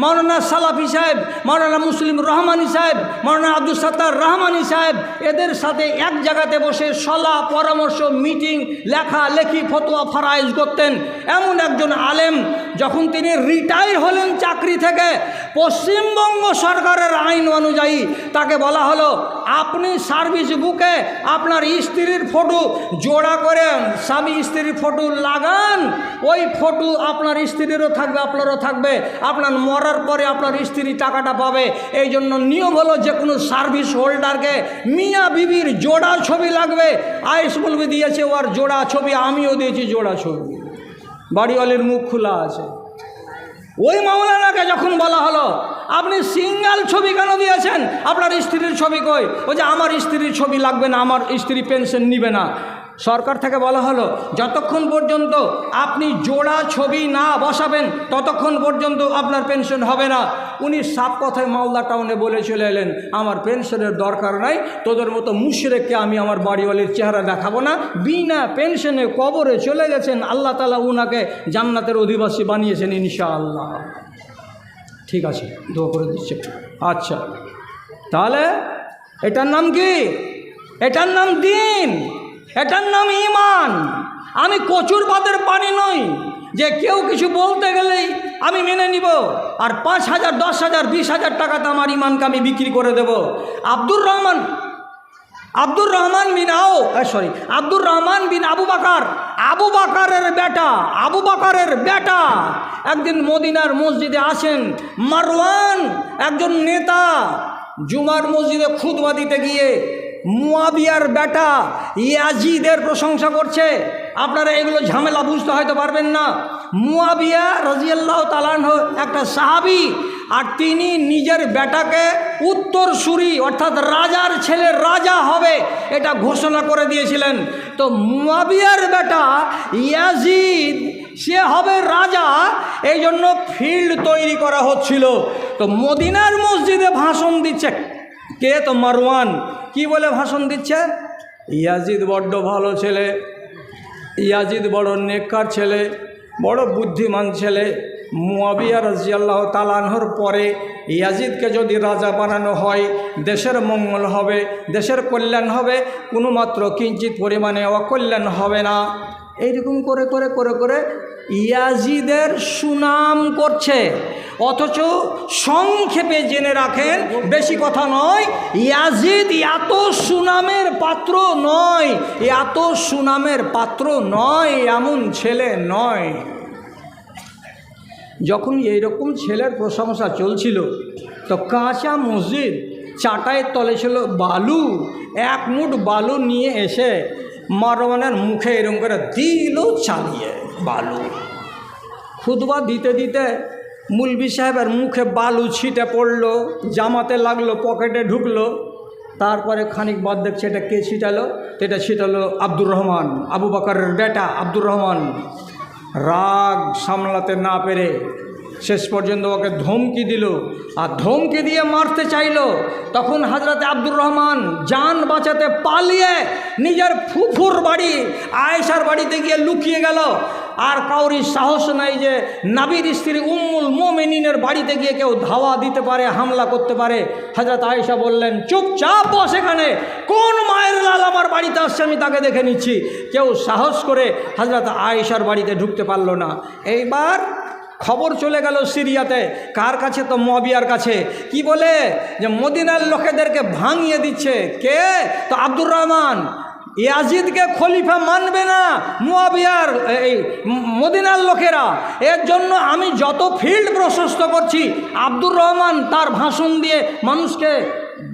মৌলানা সালাফি সাহেব, মৌলানা মুসলিম রহমানি সাহেব, মৌলানা আব্দুল সত্তার রহমানি সাহেব, এদের সাথে এক জায়গাতে বসে সলা পরামর্শ, মিটিং, লেখালেখি, ফতোয়া ফারাইজ করতেন। এমন একজন আলেম যখন তিনি রিটায়ার হলেন চাকরি থেকে, পশ্চিমবঙ্গ সরকারের আইন অনুযায়ী তাকে বলা হলো, আপনি সার্ভিস বুকে আপনার স্ত্রীর ফটো জোড়া করে স্বামী স্ত্রীর ফটো লাগান। ওই ফটো আপনার স্ত্রীরও থাকবে, আপনারও থাকবে। আপনার মরার পরে আপনার স্ত্রী টাকাটা পাবে। এই জন্য নিয়ম হলো যে কোনো সার্ভিস হোল্ডারকে মিয়া বিবির জোড়া ছবি লাগবে। আয়েশ মৌলভী দিয়েছে ওর জোড়া ছবি, আমিও দিয়েছি জোড়া ছবি। বাড়িওয়ালির মুখ খোলা আছে। ওই মাওলানাকে যখন বলা হলো, আপনি সিঙ্গেল ছবি কেন দিয়েছেন, আপনার স্ত্রীর ছবি কই? ও যে আমার স্ত্রীর ছবি লাগবে না, আমার স্ত্রী পেনশন নিবে না। সরকার থেকে বলা হলো, যতক্ষণ পর্যন্ত আপনি জোড়া ছবি না বসাবেন ততক্ষণ পর্যন্ত আপনার পেনশন হবে না। উনি সাফ কথায় মালদা টাউনে বলে চলে এলেন, আমার পেনশনের দরকার নাই, তোদের মতো মুশরিককে আমি আমার বাড়িওয়ালির চেহারা দেখাবো না। বিনা পেনশনে কবরে চলে গেছেন। আল্লাহ তাআলা উনাকে জান্নাতের অধিবাসী বানিয়েছেন ইনশাআল্লাহ। ঠিক আছে, দোয়া করে দিচ্ছে। আচ্ছা, তাহলে এটার নাম কি? এটার নাম দিন, এটার নাম ঈমান। আমি কচুর পাতের পানি নই যে কেউ কিছু বলতে গেলেই আমি মেনে নিব আর 5,000, 10,000, 20,000 টাকাতে আমার ঈমানকে আমি বিক্রি করে দেব। আব্দুর রহমান বিন আবু বাকারের বেটা একদিন মদিনার মসজিদে আসেন। মারওয়ান একজন নেতা, জুমার মসজিদে খুতবা দিতে গিয়ে মুয়াবিয়ার বেটা ইয়াজিদের প্রশংসা করছে। আপনারা এগুলো ঝামেলা বুঝতে হয়তো পারবেন না। মুয়াবিয়া রাদিয়াল্লাহু তাআলা আনহু একটা সাহাবী, আর তিনি নিজের বেটাকে উত্তরসূরি অর্থাৎ রাজার ছেলে রাজা হবে এটা ঘোষণা করে দিয়েছিলেন। তো মুয়াবিয়ার বেটা ইয়াজিদ সে হবে রাজা, এই জন্য ফিল্ড তৈরি করা হচ্ছিল। তো মদিনার মসজিদে ভাষণ দিচ্ছে কে? তো মারওয়ান। কি বলে ভাষণ দিচ্ছে? ইয়াজিদ বড্ড ভালো ছেলে, ইয়াজিদ বড় নেককার ছেলে, বড় বুদ্ধিমান ছেলে। মুয়াবিয়া রাদিয়াল্লাহু তাআলা আনহুর পরে ইয়াজিদকে যদি রাজা বানানো হয় দেশের মঙ্গল হবে, দেশের কল্যাণ হবে, কোনো মাত্র কিঞ্চিত পরিমাণে অকল্যাণ হবে না। এইরকম করে করে করে করে ইয়াজিদের সুনাম করছে। অথচ সংক্ষেপে জেনে রাখেন, বেশি কথা নয়, ইয়াজিদ এত সুনামের পাত্র নয়, এত সুনামের পাত্র নয়, এমন ছেলে নয়। যখন এইরকম ছেলের প্রশংসা চলছিল তো কাঁচা মসজিদ, চাটাইয়ের তলে ছিল বালু, এক মুঠ বালু নিয়ে এসে মারওয়ানের মুখে এরকম করে দিল চালিয়ে বালু। খুতবা দিতে দিতে মুলবি সাহেবের মুখে বালু ছিটে পড়লো, জামাতে লাগলো, পকেটে ঢুকলো। তারপরে খানিক বাদ দেখছে এটা কে ছিটালো? এটা ছিটালো আব্দুর রহমান, আবু বকরের বেটা আব্দুর রহমান। রাগ সামলাতে না পেরে শেষ পর্যন্ত ওকে ধমকি দিল, আর ধমকি দিয়ে মারতে চাইল। তখন হযরত আব্দুর রহমান জান বাঁচাতে পালিয়ে নিজের ফুফুর বাড়ি আয়েশার বাড়িতে গিয়ে লুকিয়ে গেল। আর কাউরি সাহস নাই যে নবীর স্ত্রী উম্মুল মুমিনিনের বাড়িতে গিয়ে কেউ ধাওয়া দিতে পারে, হামলা করতে পারে। হযরত আয়েশা বললেন, চুপচাপ বস এখানে, কোন মায়ের লাল আমার বাড়িতে আসছে আমি তাকে দেখে নিচ্ছি। কেউ সাহস করে হযরত আয়েশার বাড়িতে ঢুকতে পারল না। এইবার খবর চলে গেল সিরিয়াতে। কার কাছে? তো মুয়াবিয়ার কাছে। কি বলে? যে মদিনার লোকেদেরকে ভাঙিয়ে দিচ্ছে। কে? তো আব্দুর রহমান। ইয়াজিদকে খলিফা মানবে না মুয়াবিয়ার এই মদিনার লোকেরা। এর জন্য আমি যত ফিল্ড প্রশস্ত করছি, আব্দুর রহমান তার ভাষণ দিয়ে মানুষকে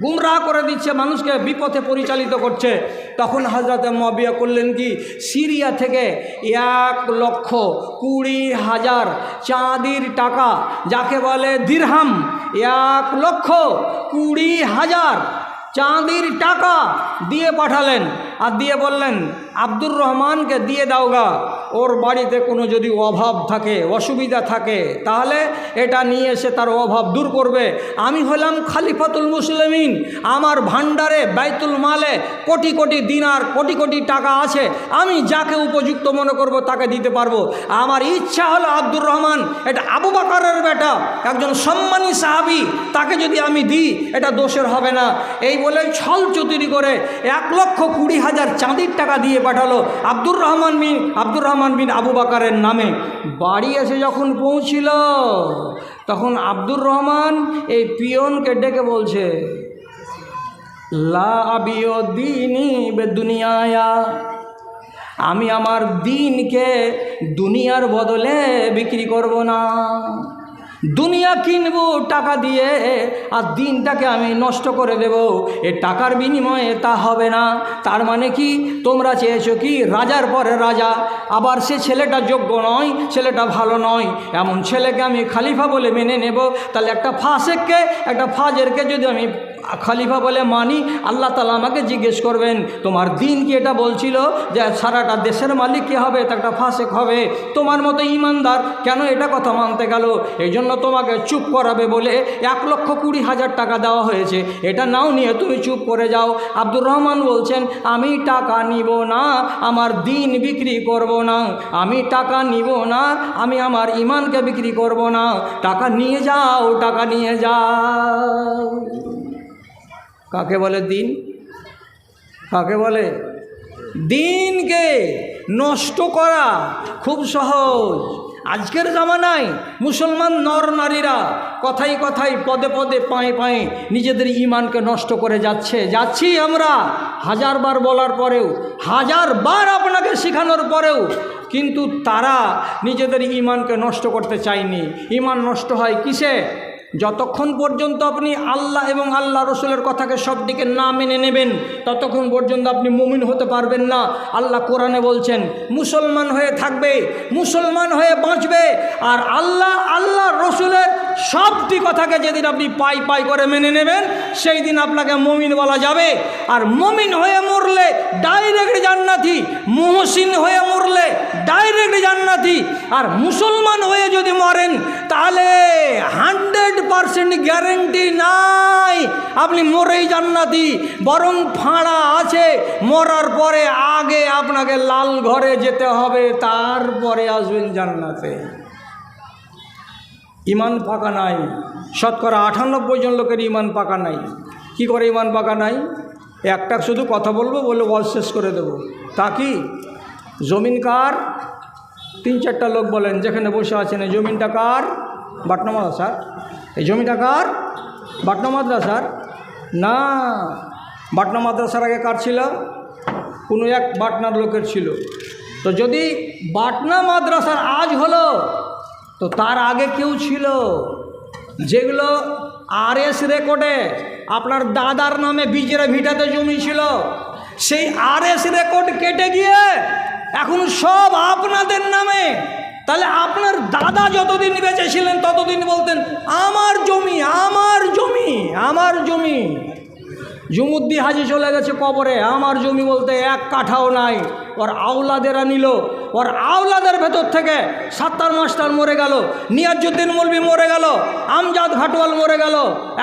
গুমরাহ করে দিচ্ছে, মানুষকে বিপথে পরিচালিত করছে। তখন হযরত মুয়াবিয়া করলেন কি, সিরিয়া থেকে 1,20,000 চাঁদির টাকা, যাকে বলে দিরহাম, 1,20,000 চাঁদির টাকা দিয়ে পাঠালেন। আর দিয়ে বললেন আব্দুর রহমানকে দিয়ে দাওগা, ওর বাড়িতে কোনো যদি অভাব থাকে, অসুবিধা থাকে, তাহলে এটা নিয়ে এসে তার অভাব দূর করবে। আমি হলাম খলিফাতুল মুসলিমিন, আমার ভান্ডারে বাইতুল মালে কোটি কোটি দিনার, কোটি কোটি টাকা আছে, আমি যাকে উপযুক্ত মনে করব তাকে দিতে পারবো। আমার ইচ্ছা হলো আব্দুর রহমান, এটা আবু বকরের বেটা, একজন সম্মানী সাহাবী, তাকে যদি আমি দিই এটা দোষের হবে না। এই বলে ছল চতুরি করে 1,20,000 চাঁদির টাকা দিয়ে পাঠালো আব্দুর রহমান বিন আবু বকরের নামে। বাড়ি এসে যখন পৌঁছিল তখন আব্দুর রহমান এই পিয়নকে ডেকে বলছে, লা আবিও দীনি বেদুনিয়ায়া, আমি আমার দিনকে দুনিয়ার বদলে বিক্রি করব না। দুনিয়া কিনবো টাকা দিয়ে, আর দিনটাকে আমি নষ্ট করে দেব, এ টাকার বিনিময়ে তা হবে না। তার মানে কি? তোমরা চেয়েছো কি রাজার পরে রাজা, আবার সে ছেলেটা যোগ্য নয়, ছেলেটা ভালো নয়, এমন ছেলেকে আমি খলিফা বলে মেনে নেব? তাহলে একটা ফাসেককে, একটা ফাজেরকে যদি আমি খলিফা বলে মানি, আল্লাহ তাআলা আমাকে জিজ্ঞেস করবেন তোমার দিন কি এটা বলছিল যে সারাটা দেশের মালিক কে হবে? তা একটা ফাসেক হবে। তোমার মতো ইমানদার কেন এটা কথা মানতে গেল? এই জন্য তোমাকে চুপ করাবে বলে 1,20,000 টাকা দেওয়া হয়েছে, এটা নাও নিয়ে তুমি চুপ করে যাও। আব্দুর রহমান বলছেন, আমি টাকা নিব না, আমার দিন বিক্রি করব না, আমি টাকা নিব না, আমি আমার ইমানকে বিক্রি করব না। টাকা নিয়ে যাও, টাকা নিয়ে যাও। কাকে বলে দিন? কাকে বলে? দিনকে নষ্ট করা খুব সহজ। আজকের জামানায় মুসলমান নর নারীরা কথায় কথায়, পদে পদে, পায়ে পায়ে নিজেদের ইমানকে নষ্ট করে যাচ্ছি আমরা 1000 বার বলার পরেও, 1000 বার আপনাকে শেখানোর পরেও, কিন্তু তারা নিজেদের ইমানকে নষ্ট করতে চায়নি। ইমান নষ্ট হয় কিসে? যতক্ষণ পর্যন্ত আপনি আল্লাহ এবং আল্লাহ রসুলের কথাকে সবদিকে না মেনে নেবেন ততক্ষণ পর্যন্ত আপনি মুমিন হতে পারবেন না। আল্লাহ কোরআনে বলছেন মুসলমান হয়ে থাকবে, মুসলমান হয়ে বাঁচবে, আর আল্লাহ রসুলের সবটি কথাকে যেদিন আপনি পাই করে মেনে নেবেন সেই দিন আপনাকে মুমিন বলা যাবে। আর মুমিন হয়ে মরলে ডাইরেক্ট জান্নাতি, মুহসিন হয়ে মরলে ডাইরেক্ট জান্নাতি। আর মুসলমান হয়ে যদি মরেন তাহলে 100% গ্যারেন্টি নাই আপনি মরেই জান্নাতি, বরং ফাঁড়া আছে, মরার পরে আগে আপনাকে লাল ঘরে যেতে হবে, তারপরে আসবেন জান্নাতে। ইমান পাকা নাই, শতকরা 98 জন লোকের ইমান পাকা নাই। কি করে ইমান পাকা নাই? একটা শুধু কথা বলবো, বলে ওয়াজ শেষ করে দেব। তা কি জমিন কার? 3-4টা লোক বলেন যেখানে বসে আছেন, এই জমিনটা কার? বাটনা মাদ্রাসার। এই জমিটা কার? বাটনা মাদ্রাসার না। বাটনা মাদ্রাসার আগে কার ছিল? কোনো এক বাটনার লোকের ছিল। তো যদি বাটনা মাদ্রাসার আজ হলো, তো তার আগে কেউ ছিল যেগুলো RS রেকর্ডে আপনার দাদার নামে বিজেরা ভিটাতে জমি ছিল, সেই RS রেকর্ড কেটে গিয়ে এখন সব আপনাদের নামে। তাহলে আপনার দাদা যতদিন বেঁচে ছিলেন ততদিন বলতেন আমার জমি, আমার জমি, আমার জমি। জুমুদ্দি হাজি চলে গেছে কবরে, আমার জমি বলতে 1 কাঠাও নাই। ওর আওলাদেরা নিল, ওর আওলাদের ভেতর থেকে সাত্তার মাস্টার মরে গেল, নিয়াজুদ্দিন মৌলভী মরে গেল, আমজাদ ঘাটওয়াল মরে গেল।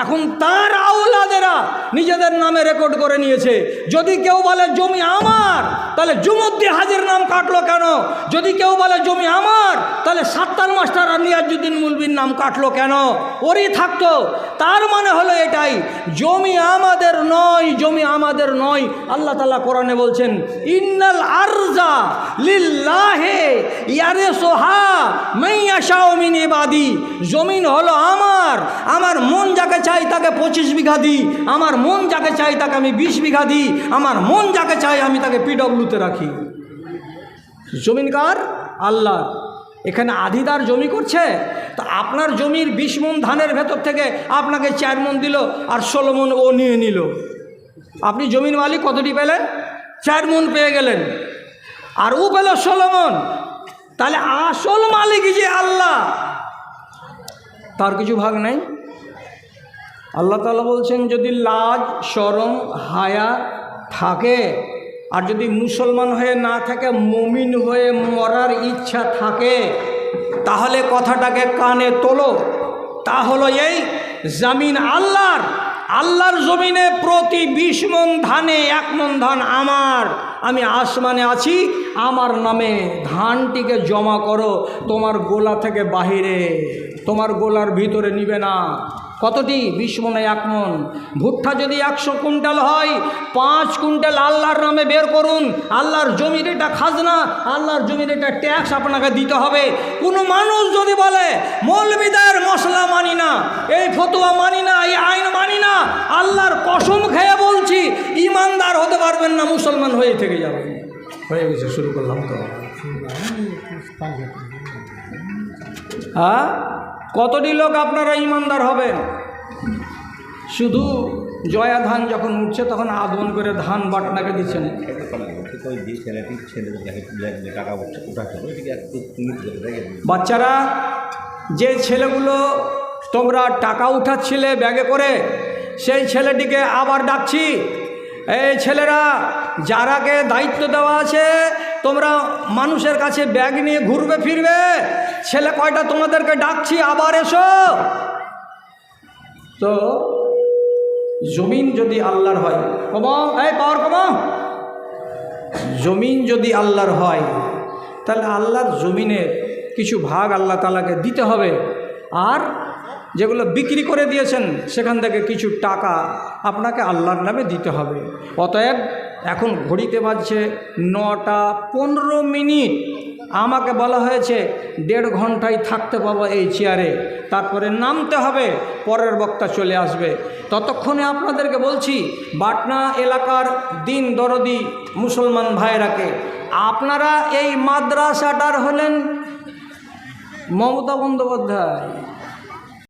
এখন তার আওলাদেরা নিজেদের নামে রেকর্ড করে নিয়েছে। যদি কেউ বলে জমি আমার, তাহলে জুমুদ্দি হাজির নাম কাটলো কেন? যদি কেউ বলে জমি আমার, তাহলে সাত্তার মাস্টার আর নিয়াজুদ্দিন মৌলভীর নাম কাটলো কেন? ওরই থাকতো। তার মানে হলো এটাই, জমি আমাদের নয়, জমি আমাদের নয়। আল্লাহ তাআলা কোরআনে বলছেন ইন্নাল আরজা লিল্লাহি ইয়ারিসুহা মান ইয়াশাউ মিন ইবাদি। জমিন হলো আমার, আমার মন যাকে চাই তাকে 25 বিঘা দিই, আমার মন যাকে চাই তাকে আমি 20 বিঘা দিই, আমার মন যাকে চাই আমি তাকে PWতে রাখি। জমিন কার? আল্লাহ। এখানে আধিদার জমি করছে, তো আপনার জমির 20 মণ ধানের ভেতর থেকে আপনাকে 4 মণ দিল আর 16 মণ ও নিয়ে নিল। আপনি জমির মালিক কতটি পেলেন? 4 মণ পেয়ে গেলেন, আর ও পেল 16 মণ। তাহলে আসল মালিক যে আল্লাহ, তার কিছু ভাগ নাই। আল্লাহ তাআলা বলছেন যদি লাজ শরম হায়া থাকে, আর যদি মুসলমান হয়ে না থাকে মুমিন হয়ে মরার ইচ্ছা থাকে, তাহলে কথাটাকে কানে তোলো। তা হলো এই জমিন আল্লাহর, আল্লাহর জমিনে প্রতি 20 মণ ধানে 1 মণ ধান আমার। আমি আসমানে আছি, আমার নামে ধানটিকে জমা করো, তোমার গোলা থেকে বাহিরে, তোমার গোলার ভিতরে নিবে না। কতটি? 20 মণে 1 মণ। ভুট্টা যদি 100 কুইন্টাল হয়, 5 কুইন্টাল আল্লাহর নামে বের করুন। আল্লাহর জমির এটা খাজনা, আল্লাহর জমির এটা ট্যাক্স আপনাকে দিতে হবে। কোনো মানুষ যদি বলে মৌলবীদের মশলা মানি না, এই ফতোয়া মানি না, এই আইন মানি না, আল্লাহর কসম খেয়ে বলছি ইমানদার হতে পারবেন না, মুসলমান হয়ে থেকে যাবেন। হয়ে গেছে, শুরু করলাম তো। হ্যাঁ, কতটি লোক আপনারা ইমানদার হবেন? শুধু জয়া ধান যখন উঠছে তখন আদমন করে ধান বাটনাকে দিচ্ছেন। বাচ্চারা, যে ছেলেগুলো তোমরা টাকা উঠাচ্ছিলে ব্যাগে করে, সেই ছেলেটিকে আবার ডাকছি, এই ছেলেরা যারাকে দায়িত্ব দেওয়া আছে, তোমরা মানুষের কাছে ব্যাগ নিয়ে ঘুরবে ফিরবে, ছেলে কয়টা তোমাদেরকে ডাকছি, আবার এসো। তো জমিন যদি আল্লাহর হয়, কমাও, এই পাওয়ার কমাও, জমিন যদি আল্লাহর হয় তাহলে আল্লাহর জমিনের কিছু ভাগ আল্লাহ তাআলাকে দিতে হবে, আর যেগুলো বিক্রি করে দিয়েছেন সেখান থেকে কিছু টাকা আপনাকে আল্লাহর নামে দিতে হবে। অতএব এখন ঘড়িতে বাজছে 9টা 15 মিনিট। আমাকে বলা হয়েছে 1.5 ঘন্টায় থাকতে পাবো এই চেয়ারে, তারপরে নামতে হবে, পরের বক্তা চলে আসবে। ততক্ষণে আপনাদেরকে বলছি, বাটনা এলাকার দিন দরদি মুসলমান ভাইরাকে, আপনারা এই মাদ্রাসাটার হলেন মমতা বন্দ্যোপাধ্যায়।